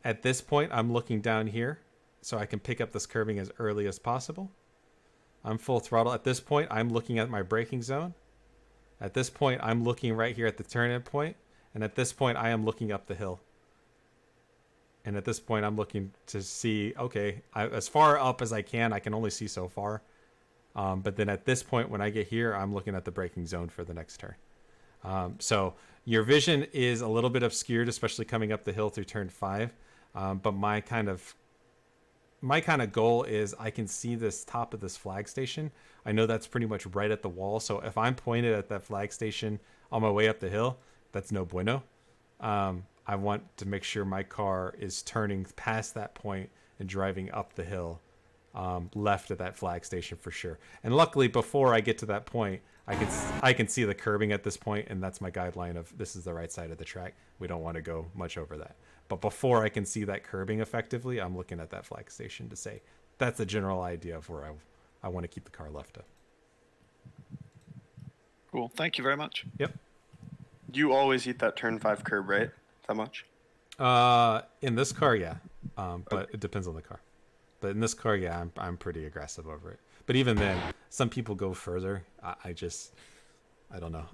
At this point, I'm looking down here so I can pick up this curbing as early as possible. I'm full throttle. At this point, I'm looking at my braking zone. At this point, I'm looking right here at the turn-in point. And at this point, I am looking up the hill. And at this point, I'm looking to see, okay, as far up as I can only see so far. But then at this point, when I get here, I'm looking at the braking zone for the next turn. So your vision is a little bit obscured, especially coming up the hill through turn 5. But my kind of goal is I can see this top of this flag station. I know that's pretty much right at the wall. So if I'm pointed at that flag station on my way up the hill, that's no bueno. I want to make sure my car is turning past that point and driving up the hill, left of that flag station for sure. And luckily, before I get to that point, I can see the curbing at this point, and that's my guideline of this is the right side of the track. We don't want to go much over that. But before I can see that curbing effectively, I'm looking at that flag station to say that's the general idea of where I want to keep the car left of. Cool. Thank you very much. Yep. You always eat that turn 5 curb, right? That much? In this car, yeah. But it depends on the car. But in this car, yeah, I'm pretty aggressive over it. But even then, some people go further. I don't know.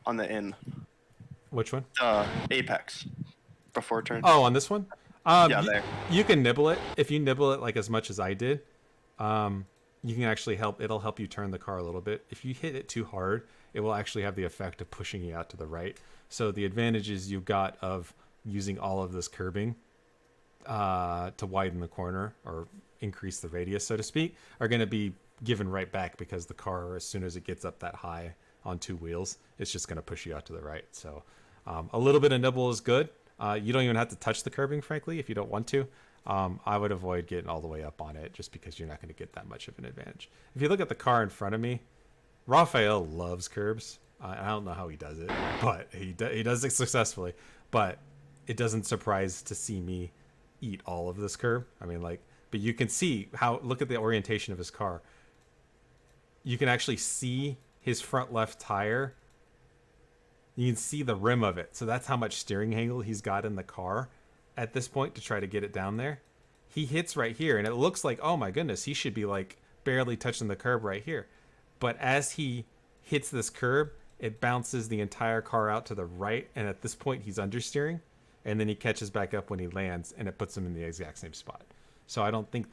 On the in. Which one? Apex. Before turn. Oh, on this one? Yeah, there. You can nibble it. If you nibble it like as much as I did, you can actually it'll help you turn the car a little bit. If you hit it too hard, it will actually have the effect of pushing you out to the right. So the advantages you got of using all of this curbing to widen the corner or increase the radius, so to speak, are going to be given right back because the car, as soon as it gets up that high on two wheels, it's just going to push you out to the right. So a little bit of nibble is good. You don't even have to touch the curbing, frankly, if you don't want to. I would avoid getting all the way up on it just because you're not going to get that much of an advantage. If you look at the car in front of me, Raphael loves curbs. I don't know how he does it, but he does it successfully. But it doesn't surprise to see me eat all of this curb. I mean, like, but you can see look at the orientation of his car. You can actually see his front left tire. You can see the rim of it. So that's how much steering angle he's got in the car at this point to try to get it down there. He hits right here, and it looks like, oh my goodness, he should be like barely touching the curb right here. But as he hits this curb, it bounces the entire car out to the right, and at this point he's understeering, and then he catches back up when he lands, and it puts him in the exact same spot. So I don't think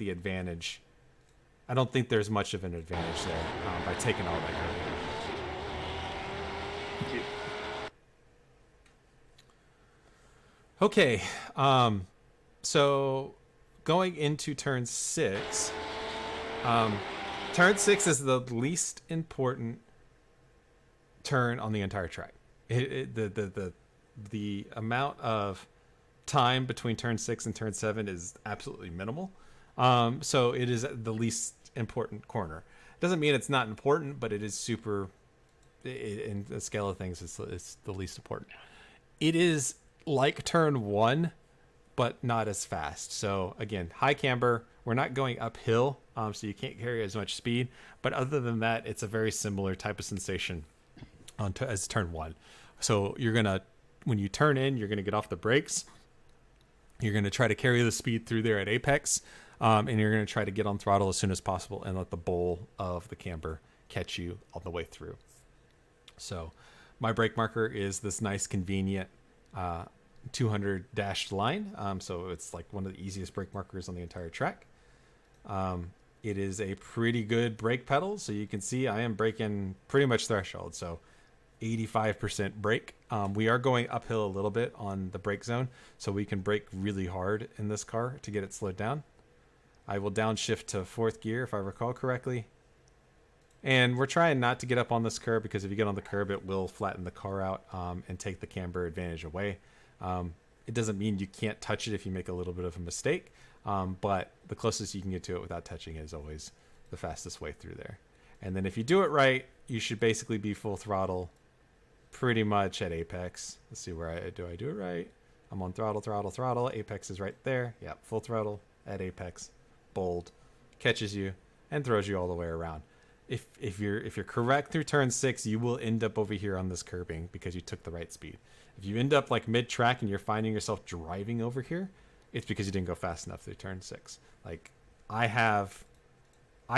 there's much of an advantage there by taking all that curb. Okay, so going into turn 6, turn 6 is the least important turn on the entire track. The amount of time between turn 6 and turn 7 is absolutely minimal. So it is the least important corner. Doesn't mean it's not important, but it is super. In the scale of things, it's the least important. It is like turn 1, but not as fast. So again, high camber. We're not going uphill, so you can't carry as much speed. But other than that, it's a very similar type of sensation as turn 1. So when you turn in, you're gonna get off the brakes. You're gonna try to carry the speed through there at apex, and you're gonna try to get on throttle as soon as possible and let the bowl of the camber catch you all the way through. So my brake marker is this nice, convenient 200 dashed line. So it's like one of the easiest brake markers on the entire track. It is a pretty good brake pedal. So you can see I am braking pretty much threshold. So 85% brake. We are going uphill a little bit on the brake zone. So we can brake really hard in this car to get it slowed down. I will downshift to 4th gear if I recall correctly. And we're trying not to get up on this curb because if you get on the curb, it will flatten the car out and take the camber advantage away. It doesn't mean you can't touch it if you make a little bit of a mistake, but the closest you can get to it without touching it is always the fastest way through there. And then if you do it right, you should basically be full throttle pretty much at apex. Let's see where I do it right. I'm on throttle. Apex is right there. Yeah, full throttle at apex. Bold. Catches you and throws you all the way around. If you're correct through turn 6, you will end up over here on this curbing because you took the right speed. If you end up like mid-track and you're finding yourself driving over here, it's because you didn't go fast enough through turn 6. Like I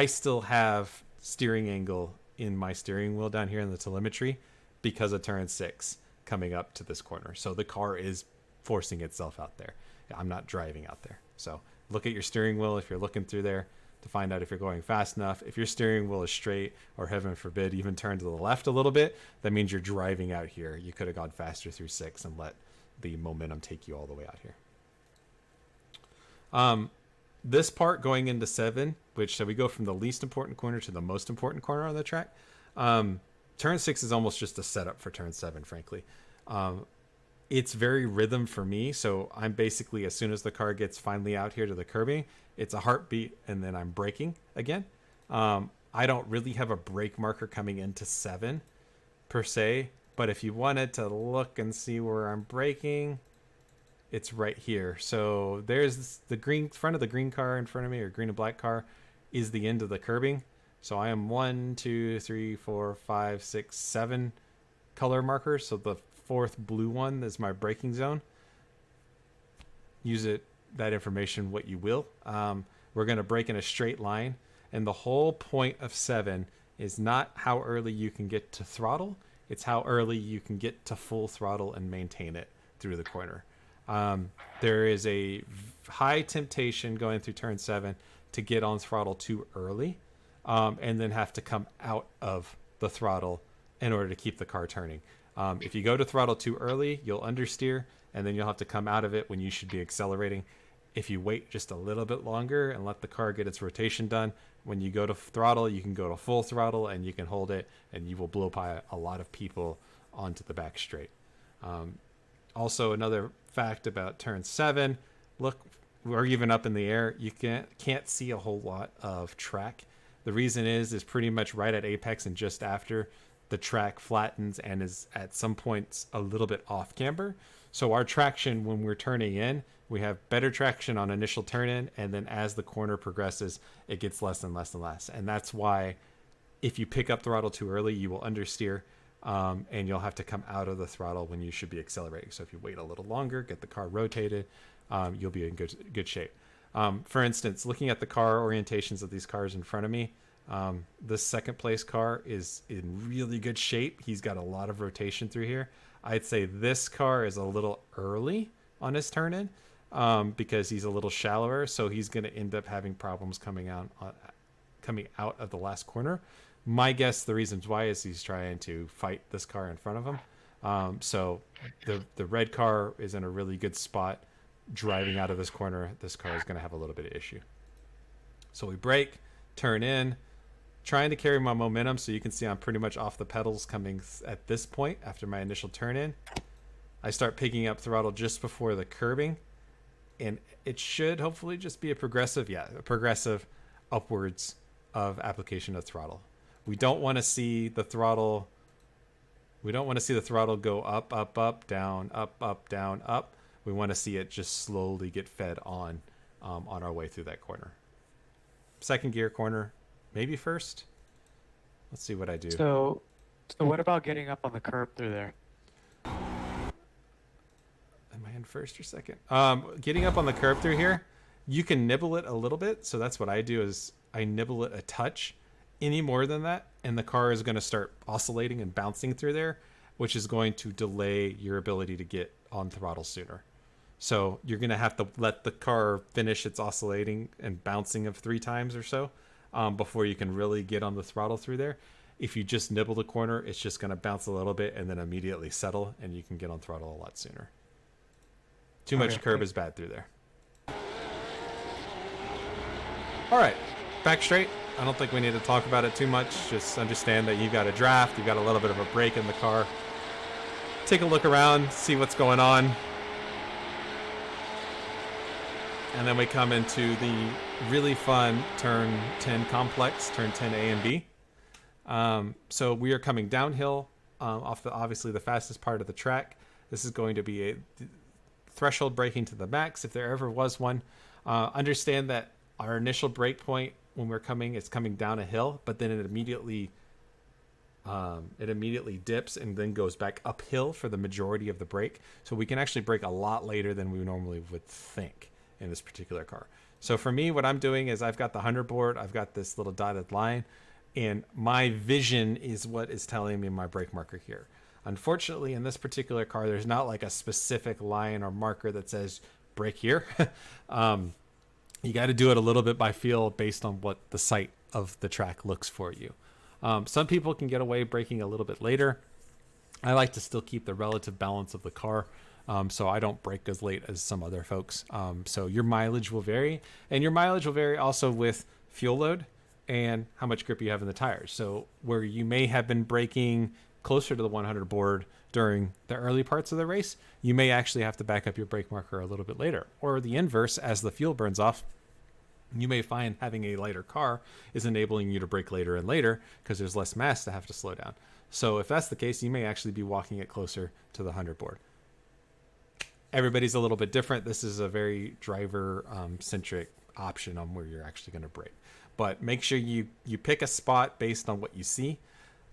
still have steering angle in my steering wheel down here in the telemetry because of turn 6 coming up to this corner. So the car is forcing itself out there. I'm not driving out there. So look at your steering wheel if you're looking through there to find out if you're going fast enough. If your steering wheel is straight, or heaven forbid, even turn to the left a little bit, that means you're driving out here. You could have gone faster through 6 and let the momentum take you all the way out here. This part going into 7, which so we go from the least important corner to the most important corner on the track. Turn 6 is almost just a setup for turn 7, frankly. It's very rhythm for me, so I'm basically, as soon as the car gets finally out here to the curbing, it's a heartbeat, and then I'm braking again. I don't really have a brake marker coming into 7, per se, but if you wanted to look and see where I'm braking, it's right here. So there's the green front of the green car in front of me, or green and black car, is the end of the curbing. So I am 1, 2, 3, 4, 5, 6, 7 color markers. So the 4th blue one is my braking zone. Use that information what you will. We're going to brake in a straight line, and the whole point of 7 is not how early you can get to throttle, it's how early you can get to full throttle and maintain it through the corner. There is a high temptation going through turn 7 to get on throttle too early, and then have to come out of the throttle in order to keep the car turning. If you go to throttle too early, you'll understeer, and then you'll have to come out of it when you should be accelerating. If you wait just a little bit longer and let the car get its rotation done, when you go to throttle, you can go to full throttle and you can hold it, and you will blow by a lot of people onto the back straight. Also, another fact about turn 7, look, we're even up in the air. You can't see a whole lot of track. The reason is pretty much right at apex and just after, the track flattens and is at some points a little bit off camber. So our traction when we're turning in We have better traction on initial turn in, and then as the corner progresses, it gets less and less and less. And that's why if you pick up throttle too early, you will understeer, and you'll have to come out of the throttle when you should be accelerating. So if you wait a little longer, get the car rotated, you'll be in good shape. For instance, looking at the car orientations of these cars in front of me, this second place car is in really good shape. He's got a lot of rotation through here. I'd say this car is a little early on his turn in, because he's a little shallower, so he's going to end up having problems coming out of the last corner. My guess, the reasons why, is he's trying to fight this car in front of him. So the red car is in a really good spot. Driving out of this corner, this car is going to have a little bit of issue. So we brake, turn in, trying to carry my momentum, so you can see I'm pretty much off the pedals coming at this point after my initial turn in. I start picking up throttle just before the curbing, and it should hopefully just be a progressive upwards of application of throttle. We don't want to see the throttle go up, up, up, down, up, down, up. We want to see it just slowly get fed on our way through that corner. Second gear corner, maybe first. Let's see what I do. So what about getting up on the curb through there? Am I in first or second? Getting up on the curb through here, you can nibble it a little bit. So that's what I do, is I nibble it a touch. Any more than that, and the car is going to start oscillating and bouncing through there, which is going to delay your ability to get on throttle sooner. So you're going to have to let the car finish its oscillating and bouncing of 3 times or so before you can really get on the throttle through there. If you just nibble the corner, it's just going to bounce a little bit and then immediately settle, and you can get on throttle a lot sooner. Too much curb is bad through there. All right, back straight. I don't think we need to talk about it too much. Just understand that you've got a draft, you've got a little bit of a brake in the car. Take a look around, see what's going on. And then we come into the really fun turn 10 complex, turn 10 A and B. So we are coming downhill off obviously the fastest part of the track. This is going to be a threshold braking to the max, if there ever was one. Understand that our initial brake point when we're coming, it's coming down a hill, but then it immediately dips and then goes back uphill for the majority of the brake. So we can actually brake a lot later than we normally would think in this particular car. So for me, what I'm doing is I've got the 100 board, I've got this little dotted line, and my vision is what is telling me my brake marker here. Unfortunately, in this particular car, there's not like a specific line or marker that says brake here. You got to do it a little bit by feel based on what the sight of the track looks for you. Some people can get away braking a little bit later. I like to still keep the relative balance of the car, so I don't brake as late as some other folks. So your mileage will vary, and your mileage will vary also with fuel load and how much grip you have in the tires. So where you may have been braking closer to the 100 board during the early parts of the race, you may actually have to back up your brake marker a little bit later. Or the inverse, as the fuel burns off, you may find having a lighter car is enabling you to brake later and later because there's less mass to have to slow down. So if that's the case, you may actually be walking it closer to the 100 board. Everybody's a little bit different. This is a very driver centric option on where you're actually going to brake. But make sure you pick a spot based on what you see.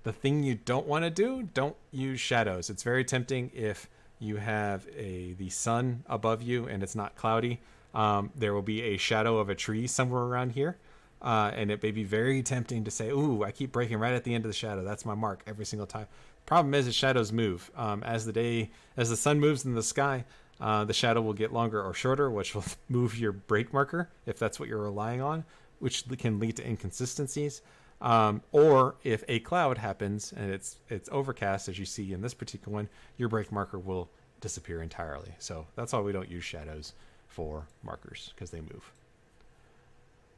The thing you don't want to do, don't use shadows. It's very tempting if you have the sun above you and it's not cloudy. There will be a shadow of a tree somewhere around here. And it may be very tempting to say, ooh, I keep braking right at the end of the shadow. That's my mark every single time. Problem is, the shadows move. As the sun moves in the sky, the shadow will get longer or shorter, which will move your brake marker if that's what you're relying on, which can lead to inconsistencies. Or if a cloud happens and it's overcast, as you see in this particular one, your brake marker will disappear entirely. So that's why we don't use shadows for markers, because they move.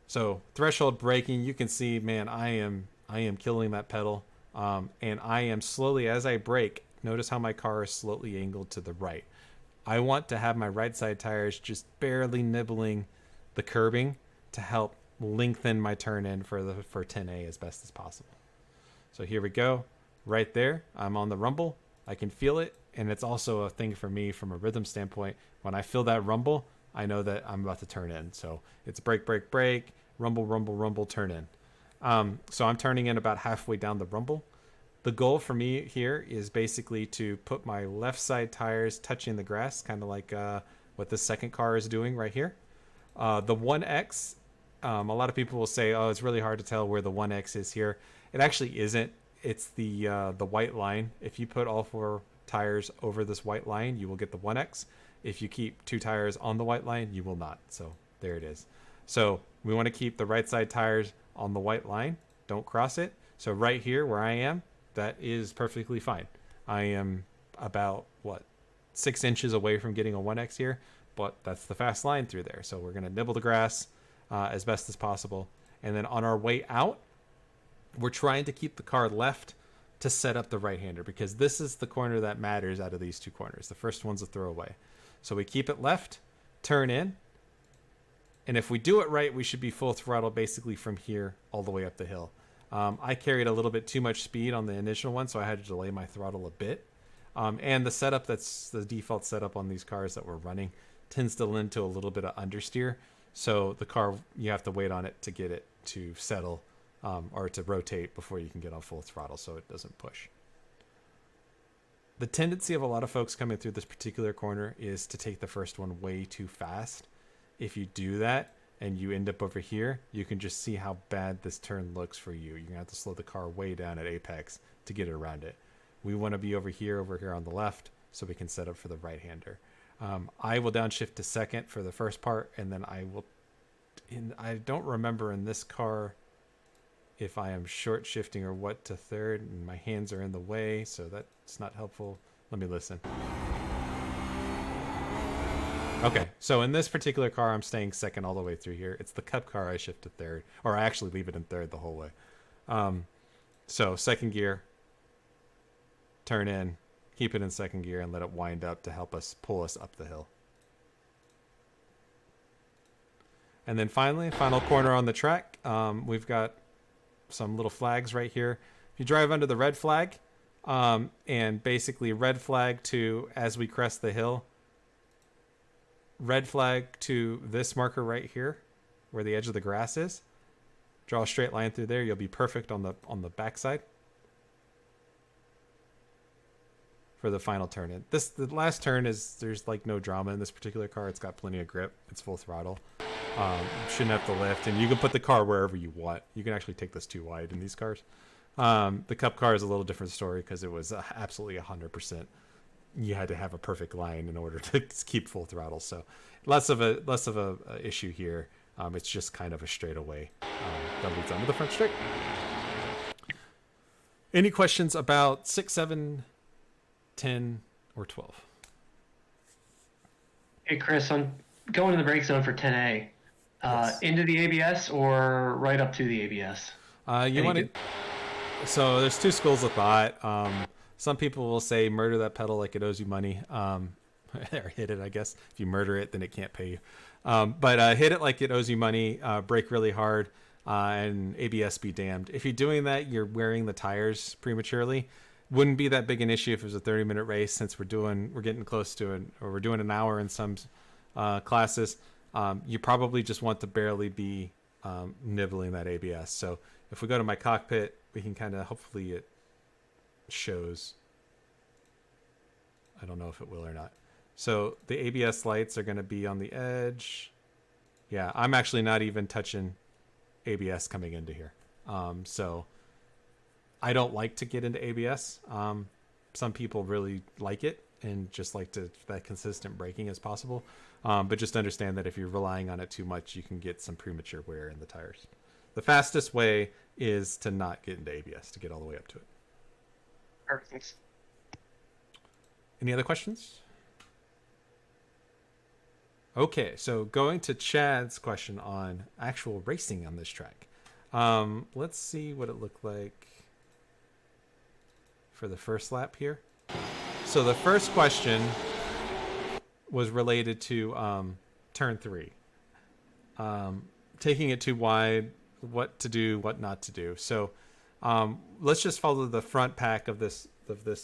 So threshold braking, you can see, man, I am killing that pedal. And I am slowly, as I brake, notice how my car is slowly angled to the right. I want to have my right side tires just barely nibbling the curbing to help lengthen my turn in for 10A as best as possible. So here we go. Right there, I'm on the rumble. I can feel it. And it's also a thing for me from a rhythm standpoint. When I feel that rumble, I know that I'm about to turn in. So it's brake, brake, brake, rumble, rumble, rumble, turn in. So I'm turning in about halfway down the rumble. The goal for me here is basically to put my left side tires touching the grass, kind of like what the second car is doing right here. The 1X, a lot of people will say, oh, it's really hard to tell where the 1X is here. It actually isn't. It's the white line. If you put all 4 tires over this white line, you will get the 1X. If you keep 2 tires on the white line, you will not. So there it is. So we want to keep the right side tires on the white line. Don't cross it. So right here where I am, that is perfectly fine. I am about, 6 inches away from getting a 1X here, but that's the fast line through there. So we're going to nibble the grass as best as possible. And then on our way out, we're trying to keep the car left to set up the right-hander, because this is the corner that matters out of these 2 corners. The first one's a throwaway. So we keep it left, turn in, and if we do it right, we should be full throttle basically from here all the way up the hill. I carried a little bit too much speed on the initial one, so I had to delay my throttle a bit. And the setup that's the default setup on these cars that we're running tends to lend to a little bit of understeer. So the car, you have to wait on it to get it to settle or to rotate before you can get on full throttle so it doesn't push. The tendency of a lot of folks coming through this particular corner is to take the first one way too fast. If you do that and you end up over here, you can just see how bad this turn looks for you. You're going to have to slow the car way down at apex to get it around it. We want to be over here on the left, so we can set up for the right-hander. I will downshift to second for the first part, and then I don't remember in this car if I am short shifting or what to third, and my hands are in the way, so that's not helpful. Let me listen. Okay, so in this particular car, I'm staying second all the way through here. It's the Cup car I shift to third, or I actually leave it in third the whole way. So second gear, turn in, keep it in second gear, and let it wind up to help us pull us up the hill. And then finally, final corner on the track, we've got some little flags right here. If you drive under the red flag, and basically red flag to as we crest the hill, red flag to this marker right here where the edge of the grass is, draw a straight line through there. You'll be perfect on the backside for the final turn in. The last turn there's like no drama in this particular car. It's got plenty of grip. It's full throttle. Shouldn't have to lift, and you can put the car wherever you want. You can actually take this too wide in these cars. The Cup car is a little different story because it was absolutely 100%. You had to have a perfect line in order to keep full throttle. So less of a issue here. It's just kind of a straightaway that leads onto the front straight. Any questions about 6, 7, 10, or 12? Hey, Chris, I'm going to the brake zone for 10A. Yes. Into the ABS or right up to the ABS? You want to. So there's 2 schools of thought. Some people will say murder that pedal like it owes you money, or hit it, I guess. If you murder it, then it can't pay you. But hit it like it owes you money, brake really hard, and ABS be damned. If you're doing that, you're wearing the tires prematurely. Wouldn't be that big an issue if it was a 30-minute race, since we're getting close to it, or we're doing an hour in some classes. You probably just want to barely be nibbling that ABS. So if we go to my cockpit, we can kind of, hopefully it shows. I don't know if it will or not. So the ABS lights are going to be on the edge. Yeah, I'm actually not even touching ABS coming into here. So I don't like to get into ABS. Some people really like it and just like that consistent braking as possible. But just understand that if you're relying on it too much, you can get some premature wear in the tires. The fastest way is to not get into ABS, to get all the way up to it. Perfect. Any other questions? Okay, so going to Chad's question on actual racing on this track. Let's see what it looked like for the first lap here. So the first question was related to turn 3. Taking it too wide, what to do, what not to do. So let's just follow the front pack of this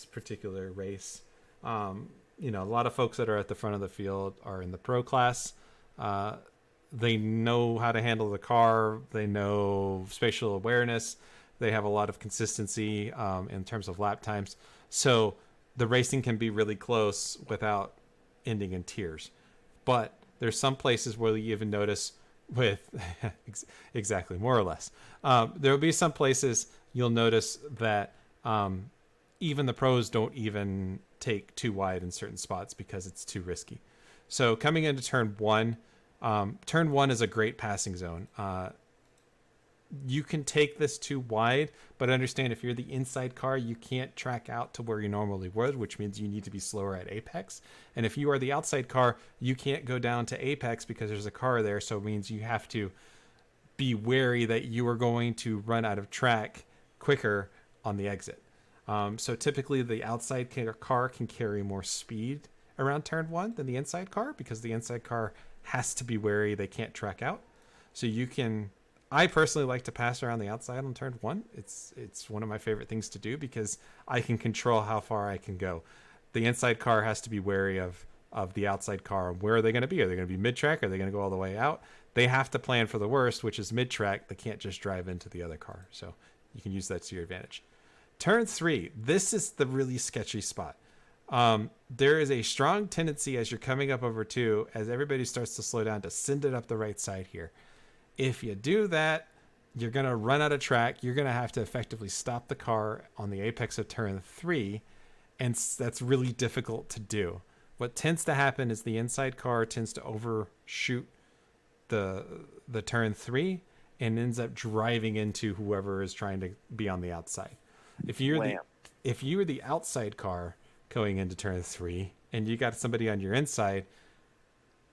particular race. A lot of folks that are at the front of the field are in the pro class. They know how to handle the car. They know spatial awareness. They have a lot of consistency in terms of lap times. So the racing can be really close without ending in tears. But there's some places where you even notice with exactly, more or less. There will be some places you'll notice that even the pros don't even take too wide in certain spots because it's too risky. So coming into turn one is a great passing zone. You can take this too wide, but understand if you're the inside car, you can't track out to where you normally would, which means you need to be slower at apex. And if you are the outside car, you can't go down to apex because there's a car there, so it means you have to be wary that you are going to run out of track quicker on the exit. So typically the outside car can carry more speed around turn one than the inside car because the inside car has to be wary they can't track out. So you can... I personally like to pass around the outside on turn one. It's one of my favorite things to do because I can control how far I can go. The inside car has to be wary of the outside car. Where are they going to be? Are they going to be mid-track? Are they going to go all the way out? They have to plan for the worst, which is mid-track. They can't just drive into the other car. So you can use that to your advantage. Turn three, this is the really sketchy spot. There is a strong tendency as you're coming up over two, as everybody starts to slow down, to send it up the right side here. If you do that, you're going to run out of track. You're going to have to effectively stop the car on the apex of turn three, and that's really difficult to do. What tends to happen is the inside car tends to overshoot the turn three and ends up driving into whoever is trying to be on the outside. If you're the outside car going into turn three and you got somebody on your inside,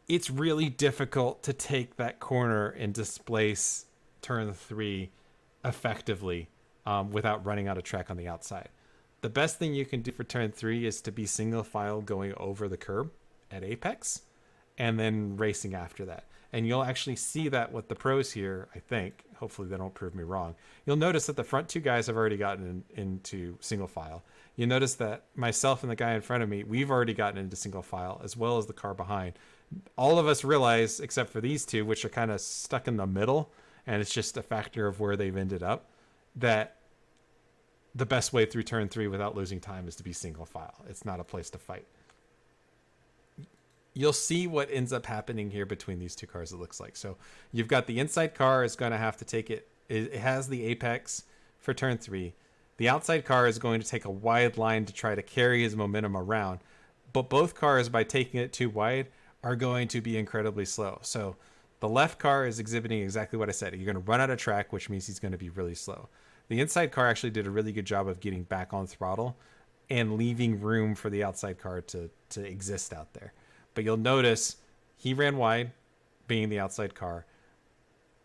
it's really difficult to take that corner and displace turn three effectively without running out of track on the outside. The best thing you can do for turn three is to be single file going over the curb at apex and then racing after that. And you'll actually see that with the pros here, I think. Hopefully they don't prove me wrong. You'll notice that the front two guys have already gotten into single file. You notice that myself and the guy in front of me, we've already gotten into single file, as well as the car behind. All of us realize, except for these two, which are kind of stuck in the middle, and it's just a factor of where they've ended up, that the best way through turn three without losing time is to be single file. It's not a place to fight. You'll see what ends up happening here between these two cars, it looks like. So you've got the inside car is going to have to take it. It has the apex for turn three. The outside car is going to take a wide line to try to carry his momentum around. But both cars, by taking it too wide, are going to be incredibly slow. So the left car is exhibiting exactly what I said. You're going to run out of track, which means he's going to be really slow. The inside car actually did a really good job of getting back on throttle and leaving room for the outside car to exist out there. But you'll notice he ran wide, being the outside car.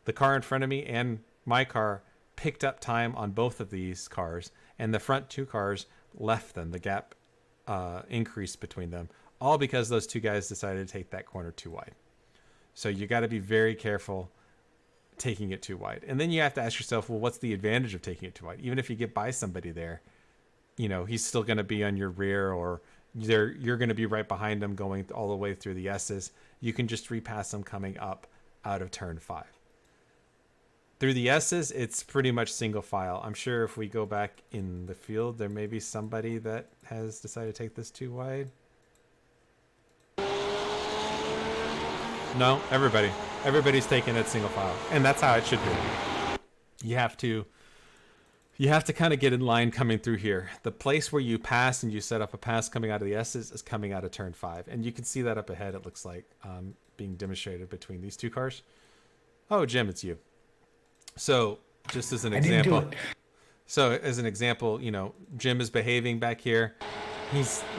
The car in front of me and my car picked up time on both of these cars, and the front two cars left them. The gap increased between them, all because those two guys decided to take that corner too wide. So you got to be very careful taking it too wide. And then you have to ask yourself, well, what's the advantage of taking it too wide? Even if you get by somebody there, you know, he's still going to be on your rear, or you're going to be right behind him going all the way through the S's. You can just repass him coming up out of turn five. Through the S's, it's pretty much single file. I'm sure if we go back in the field, there may be somebody that has decided to take this too wide. No, everybody's taking it single file, and that's how it should be. You have to kind of get in line coming through here. The place where you pass and you set up a pass coming out of the S's is coming out of turn five, and you can see that up ahead. It looks like being demonstrated between these two cars. Oh, Jim, it's you. So just as an example, you know, Jim is behaving back here.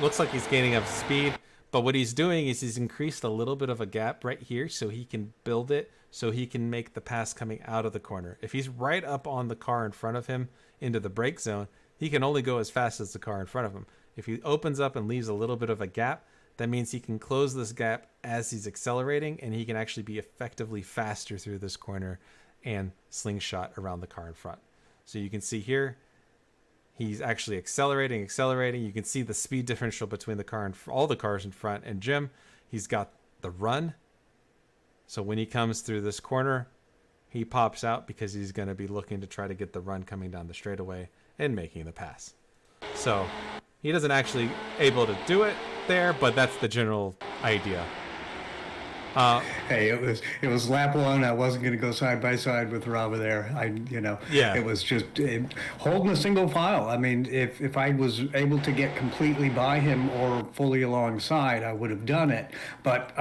Looks like he's gaining up speed. But what he's doing is he's increased a little bit of a gap right here so he can build it, so he can make the pass coming out of the corner. If he's right up on the car in front of him into the brake zone, he can only go as fast as the car in front of him. If he opens up and leaves a little bit of a gap, that means he can close this gap as he's accelerating, and he can actually be effectively faster through this corner and slingshot around the car in front. So you can see here, he's actually accelerating. You can see the speed differential between the car and all the cars in front and Jim. He's got the run So when he comes through this corner, he pops out because he's going to be looking to try to get the run coming down the straightaway and making the pass. So he doesn't actually able to do it there, but that's the general idea. Hey, it was lap one. I wasn't going to go side by side with Rava there. Yeah. It was just holding a single file. I mean, if I was able to get completely by him or fully alongside, I would have done it. But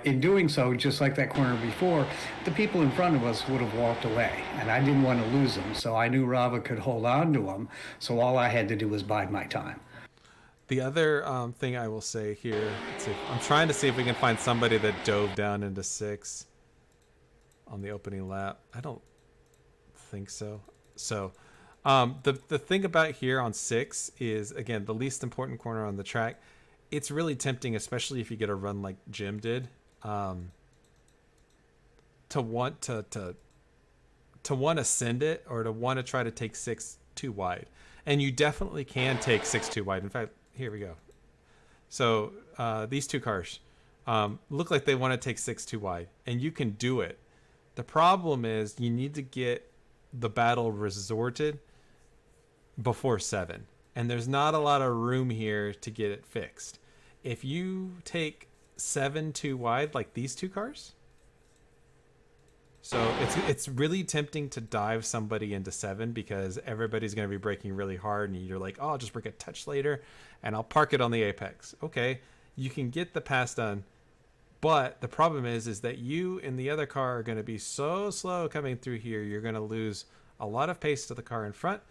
in doing so, just like that corner before, the people in front of us would have walked away, and I didn't want to lose them. So I knew Rava could hold on to him. So all I had to do was bide my time. The other thing I will say here, I'm trying to see if we can find somebody that dove down into 6 on the opening lap. I don't think so. So the thing about here on 6 is, again, the least important corner on the track. It's really tempting, especially if you get a run like Jim did, to want to want to send it or to want to try to take 6 too wide. And you definitely can take 6 too wide. In fact, here we go. So these two cars look like they want to take 6 too wide, and you can do it. The problem is you need to get the battle resorted before 7, and there's not a lot of room here to get it fixed. If you take 7 too wide, like these two cars, so it's really tempting to dive somebody into 7 because everybody's going to be braking really hard, and you're like, oh, I'll just brake a touch later and I'll park it on the apex. Okay, you can get the pass done, but the problem is that you and the other car are going to be so slow coming through here, you're going to lose a lot of pace to the car in front,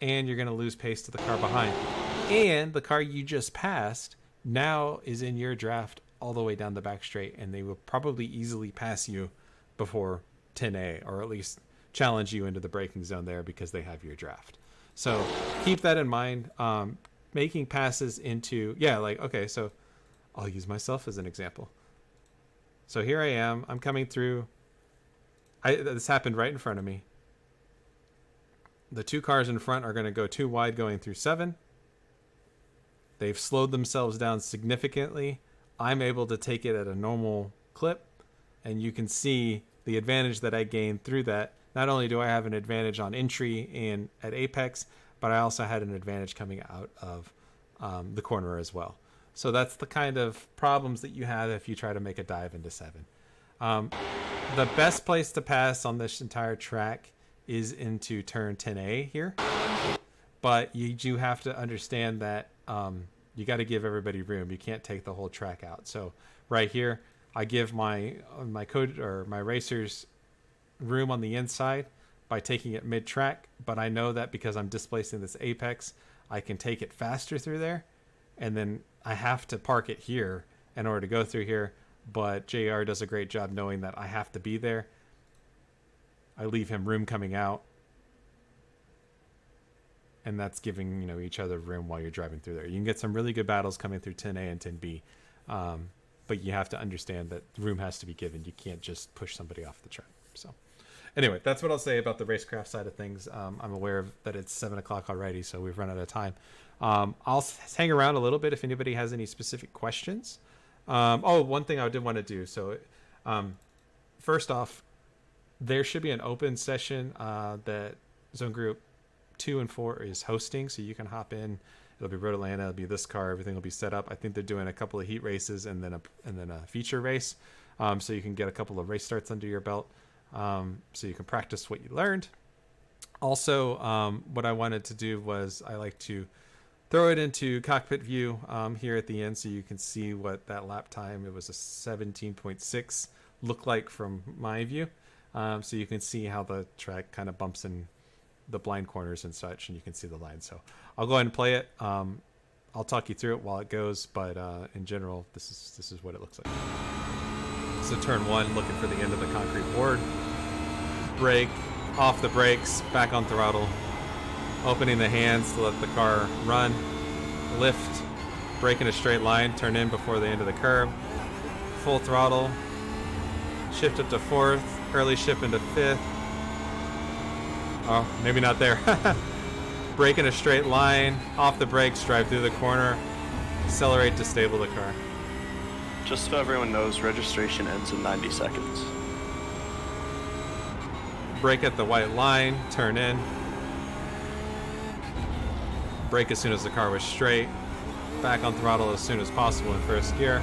and you're going to lose pace to the car behind. And the car you just passed now is in your draft all the way down the back straight, and they will probably easily pass you before 10A, or at least challenge you into the braking zone there because they have your draft. So keep that in mind. Making passes into, okay, so I'll use myself as an example. So here I am, I'm coming through. This happened right in front of me. The two cars in front are going to go too wide going through 7. They've slowed themselves down significantly. I'm able to take it at a normal clip, and you can see the advantage that I gained through that. Not only do I have an advantage on entry and at apex, but I also had an advantage coming out of the corner as well. So that's the kind of problems that you have if you try to make a dive into 7. The best place to pass on this entire track is into turn 10A here, but you do have to understand that you got to give everybody room. You can't take the whole track out. So right here, I give my code or my racers room on the inside by taking it mid-track, but I know that because I'm displacing this apex, I can take it faster through there, and then I have to park it here in order to go through here, but JR does a great job knowing that I have to be there. I leave him room coming out, and that's giving each other room while you're driving through there. You can get some really good battles coming through 10A and 10B, but you have to understand that room has to be given. You can't just push somebody off the track. So anyway, that's what I'll say about the racecraft side of things. I'm aware that it's 7 o'clock already, so we've run out of time. I'll hang around a little bit if anybody has any specific questions. One thing I did want to do. So first off, there should be an open session that Zone Group 2 and 4 is hosting, so you can hop in. It'll be Road Atlanta. It'll be this car. Everything will be set up. I think they're doing a couple of heat races and then a feature race, so you can get a couple of race starts under your belt, so you can practice what you learned. Also, what I wanted to do was I like to throw it into cockpit view here at the end, so you can see what that lap time. It was a 17.6 look like from my view, so you can see how the track kind of bumps in the blind corners and such, and you can see the line. So I'll go ahead and play it. I'll talk you through it while it goes, but in general, this is what it looks like. So turn 1, looking for the end of the concrete board. Brake, off the brakes, back on throttle. Opening the hands to let the car run. Lift, brake in a straight line, turn in before the end of the curve. Full throttle. Shift up to 4th, early shift into 5th. Oh, maybe not there. Brake in a straight line, off the brakes, drive through the corner, accelerate to stable the car. Just so everyone knows, registration ends in 90 seconds. brake at the white line, turn in. Brake as soon as the car was straight. Back on throttle as soon as possible in first gear.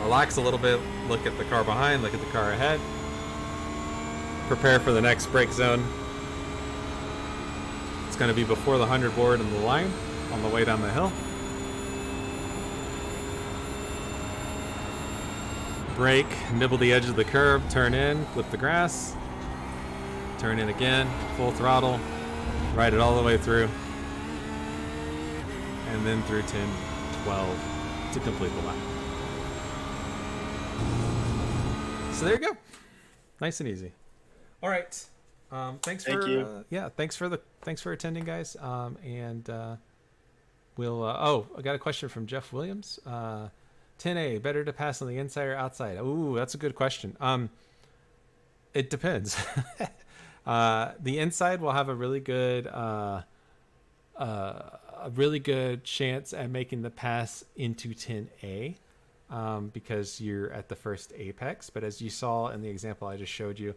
Relax a little bit, look at the car behind, look at the car ahead. Prepare for the next brake zone. It's going to be before the 100 board in the line on the way down the hill. Brake, nibble the edge of the curb, turn in, clip the grass. Turn in again, full throttle, ride it all the way through. And then through 10, 12 to complete the lap. So there you go. Nice and easy. All right. Thanks Thank for you. thanks for attending, guys. We'll I got a question from Jeff Williams. 10A, better to pass on the inside or outside? Ooh, that's a good question. It depends. The inside will have a really good chance at making the pass into 10A. Because you're at the first apex, but as you saw in the example I just showed you,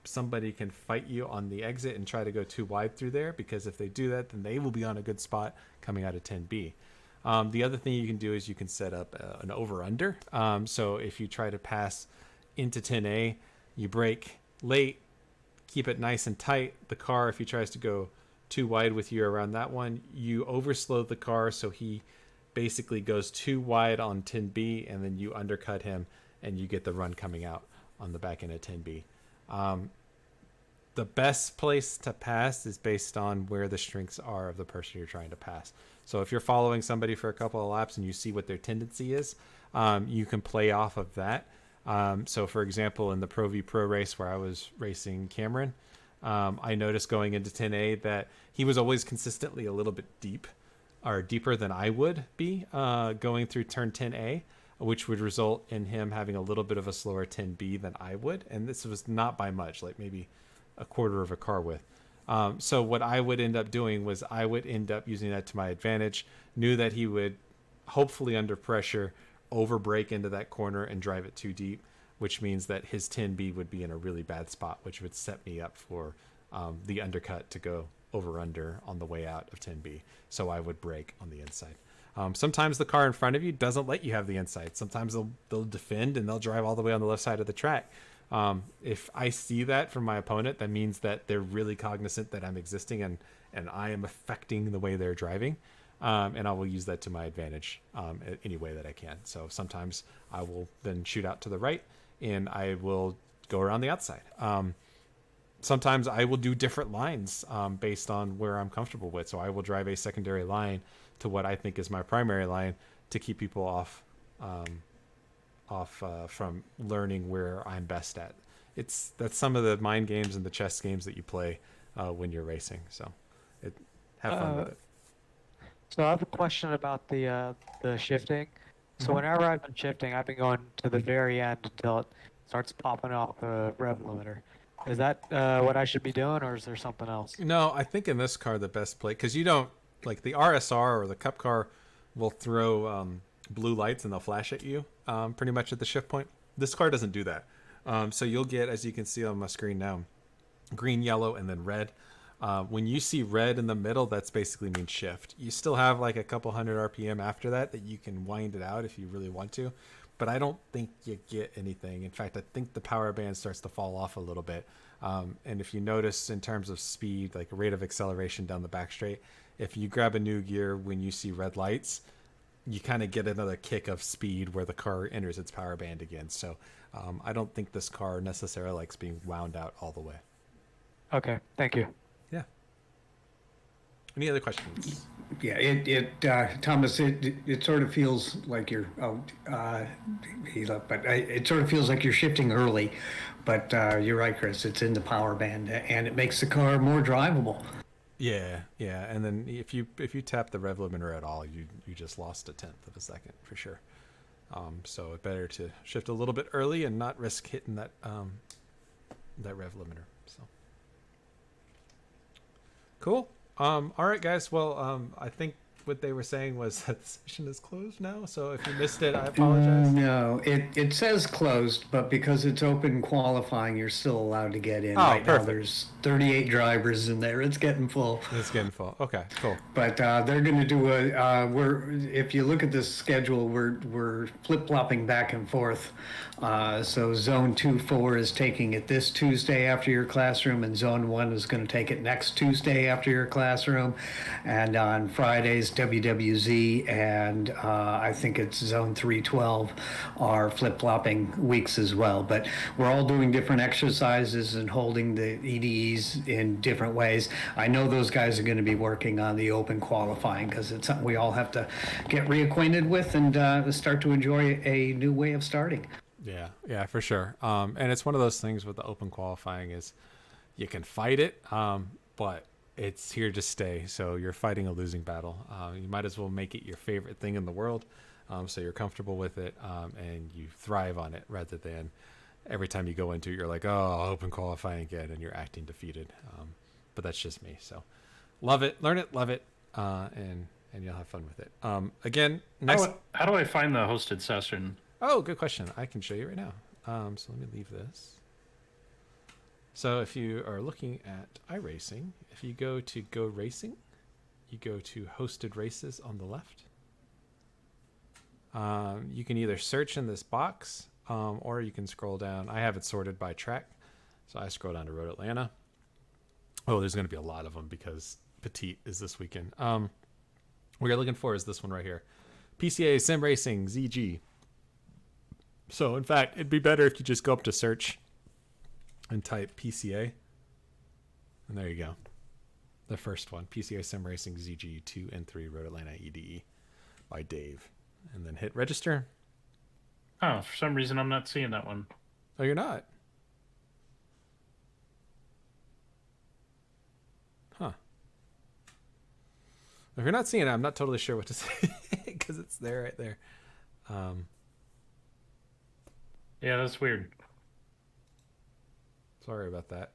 somebody can fight you on the exit and try to go too wide through there, because if they do that, then they will be on a good spot coming out of 10B. The other thing you can do is you can set up an over-under. So if you try to pass into 10A, you brake late, keep it nice and tight. The car, if he tries to go too wide with you around that one, you overslow the car so he basically goes too wide on 10B, and then you undercut him and you get the run coming out on the back end of 10B. The best place to pass is based on where the strengths are of the person you're trying to pass. So if you're following somebody for a couple of laps and you see what their tendency is, you can play off of that. So for example, in the Pro V Pro race where I was racing Cameron, I noticed going into 10A that he was always consistently a little bit deeper than I would be going through turn 10A, which would result in him having a little bit of a slower 10B than I would. And this was not by much, like maybe a quarter of a car width. So what I would end up doing was I would end up using that to my advantage, knew that he would hopefully under pressure over brake into that corner and drive it too deep, which means that his 10B would be in a really bad spot, which would set me up for the undercut to go over under on the way out of 10B. So I would brake on the inside. Sometimes the car in front of you doesn't let you have the inside. Sometimes they'll defend and they'll drive all the way on the left side of the track. If I see that from my opponent, that means that they're really cognizant that I'm existing and I am affecting the way they're driving. And I will use that to my advantage any way that I can. So sometimes I will then shoot out to the right and I will go around the outside. Sometimes I will do different lines based on where I'm comfortable with. So I will drive a secondary line to what I think is my primary line to keep people off from learning where I'm best at. That's some of the mind games and the chess games that you play when you're racing. So have fun with it. So I have a question about the shifting. So whenever I've been shifting, I've been going to the very end until it starts popping off the rev limiter. Is that what I should be doing, or is there something else? No, I think in this car the best play, because you don't, like the RSR or the Cup car will throw blue lights and they'll flash at you pretty much at the shift point. This car doesn't do that. So you'll get, as you can see on my screen now, green, yellow, and then red. When you see red in the middle, that's basically means shift. You still have like a couple hundred RPM after that you can wind it out if you really want to, but I don't think you get anything. In fact, I think the power band starts to fall off a little bit. And if you notice in terms of speed, like rate of acceleration down the back straight, if you grab a new gear when you see red lights, you kind of get another kick of speed where the car enters its power band again. So I don't think this car necessarily likes being wound out all the way. Okay, thank you. Yeah. Any other questions? Yeah, Thomas, it sort of feels like you're it sort of feels like you're shifting early, but you're right, Chris. It's in the power band, and it makes the car more drivable. Yeah, and then if you tap the rev limiter at all, you just lost 1/10 of a second for sure. So it's better to shift a little bit early and not risk hitting that rev limiter. So cool. All right, guys. Well, I think what they were saying was that the session is closed now. So if you missed it, I apologize. No, it says closed, but because it's open qualifying, you're still allowed to get in. Oh, Right now, perfect. there's 38 drivers in there. It's getting full. It's getting full. Okay, cool. But they're going to do if you look at this schedule, we're flip-flopping back and forth. So Zone 2-4 is taking it this Tuesday after your classroom, and Zone 1 is going to take it next Tuesday after your classroom. And on Fridays, WWZ and I think it's Zone 312 are flip-flopping weeks as well. But we're all doing different exercises and holding the EDEs in different ways. I know those guys are going to be working on the open qualifying because it's something we all have to get reacquainted with and start to enjoy a new way of starting. Yeah, for sure. And it's one of those things with the open qualifying is you can fight it, but it's here to stay. So you're fighting a losing battle. You might as well make it your favorite thing in the world, so you're comfortable with it, and you thrive on it rather than every time you go into it, you're like, oh, open qualifying again, and you're acting defeated. But that's just me. So love it, learn it, love it, and you'll have fun with it. Again, next. How do I find the hosted session? Oh, good question. I can show you right now. So let me leave this. So if you are looking at iRacing, if you go to Go Racing, you go to Hosted Races on the left. You can either search in this box, or you can scroll down. I have it sorted by track, so I scroll down to Road Atlanta. Oh, there's going to be a lot of them because Petite is this weekend. What you're looking for is this one right here. PCA Sim Racing ZG. So, in fact, it'd be better if you just go up to search and type PCA. And there you go. The first one, PCA Sim Racing ZG 2 and 3 Road Atlanta EDE by Dave. And then hit register. Oh, for some reason I'm not seeing that one. Oh, you're not? Huh. If you're not seeing it, I'm not totally sure what to say because it's there right there. Yeah, that's weird. Sorry about that.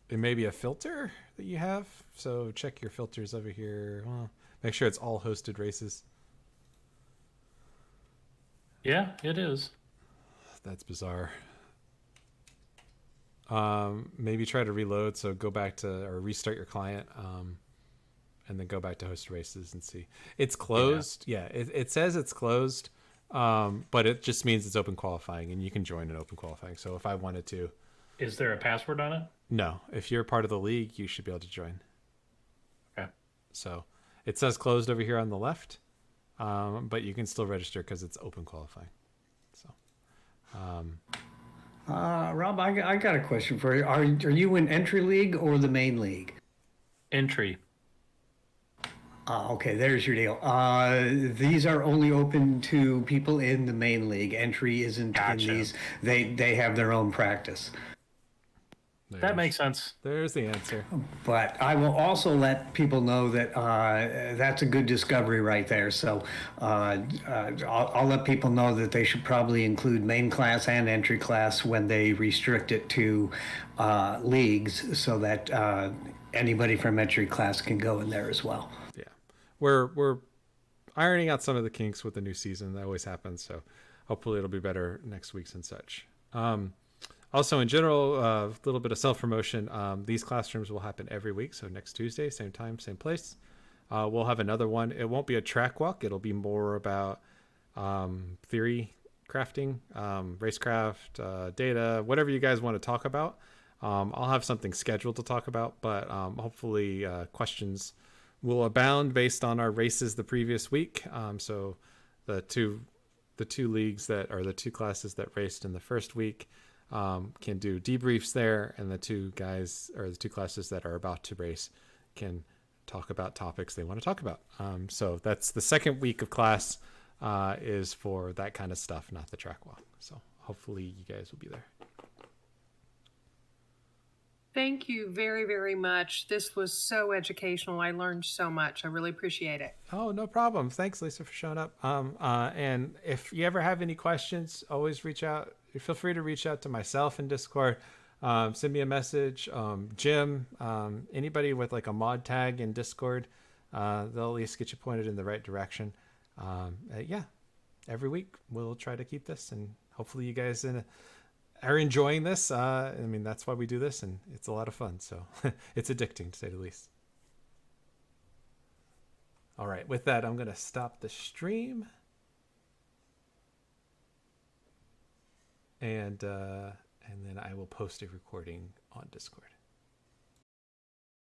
It may be a filter that you have, so check your filters over here. Well, make sure it's all hosted races. Yeah, it is. That's bizarre. Maybe try to reload, so go back to or restart your client, and then go back to host races and see. It's closed. Yeah, it says it's closed. But it just means it's open qualifying and you can join an open qualifying. So if I wanted to. Is there a password on it? No. If you're part of the league, you should be able to join. Okay. So it says closed over here on the left, but you can still register because it's open qualifying. So. Rob, I got a question for you. Are you in entry league or the main league? Entry. Okay, there's your deal. These are only open to people in the main league. Entry isn't in these. They have their own practice. That makes sense. There's the answer. But I will also let people know that that's a good discovery right there. So I'll let people know that they should probably include main class and entry class when they restrict it to leagues so that anybody from entry class can go in there as well. Yeah. We're ironing out some of the kinks with the new season. That always happens. So hopefully it'll be better next week's and such. Also, in general, a little bit of self-promotion. These classrooms will happen every week. So next Tuesday, same time, same place. We'll have another one. It won't be a track walk. It'll be more about theory crafting, racecraft, data, whatever you guys want to talk about. I'll have something scheduled to talk about, but hopefully questions will abound based on our races the previous week. So the two leagues that are the two classes that raced in the first week can do debriefs there, and the two guys or the two classes that are about to race can talk about topics they want to talk about. So that's the second week of class is for that kind of stuff, not the track walk. So hopefully you guys will be there. Thank you very, very much. This was so educational. I learned so much. I really appreciate it. Oh, no problem. Thanks, Lisa, for showing up. And if you ever have any questions, always reach out. Feel free to reach out to myself in Discord. send me a message. Jim, anybody with like a mod tag in Discord, they'll at least get you pointed in the right direction. Yeah, every week we'll try to keep this, and hopefully you guys are enjoying this. I mean, that's why we do this, and it's a lot of fun. So it's addicting, to say the least. All right, with that, I'm going to stop the stream. And then I will post a recording on Discord.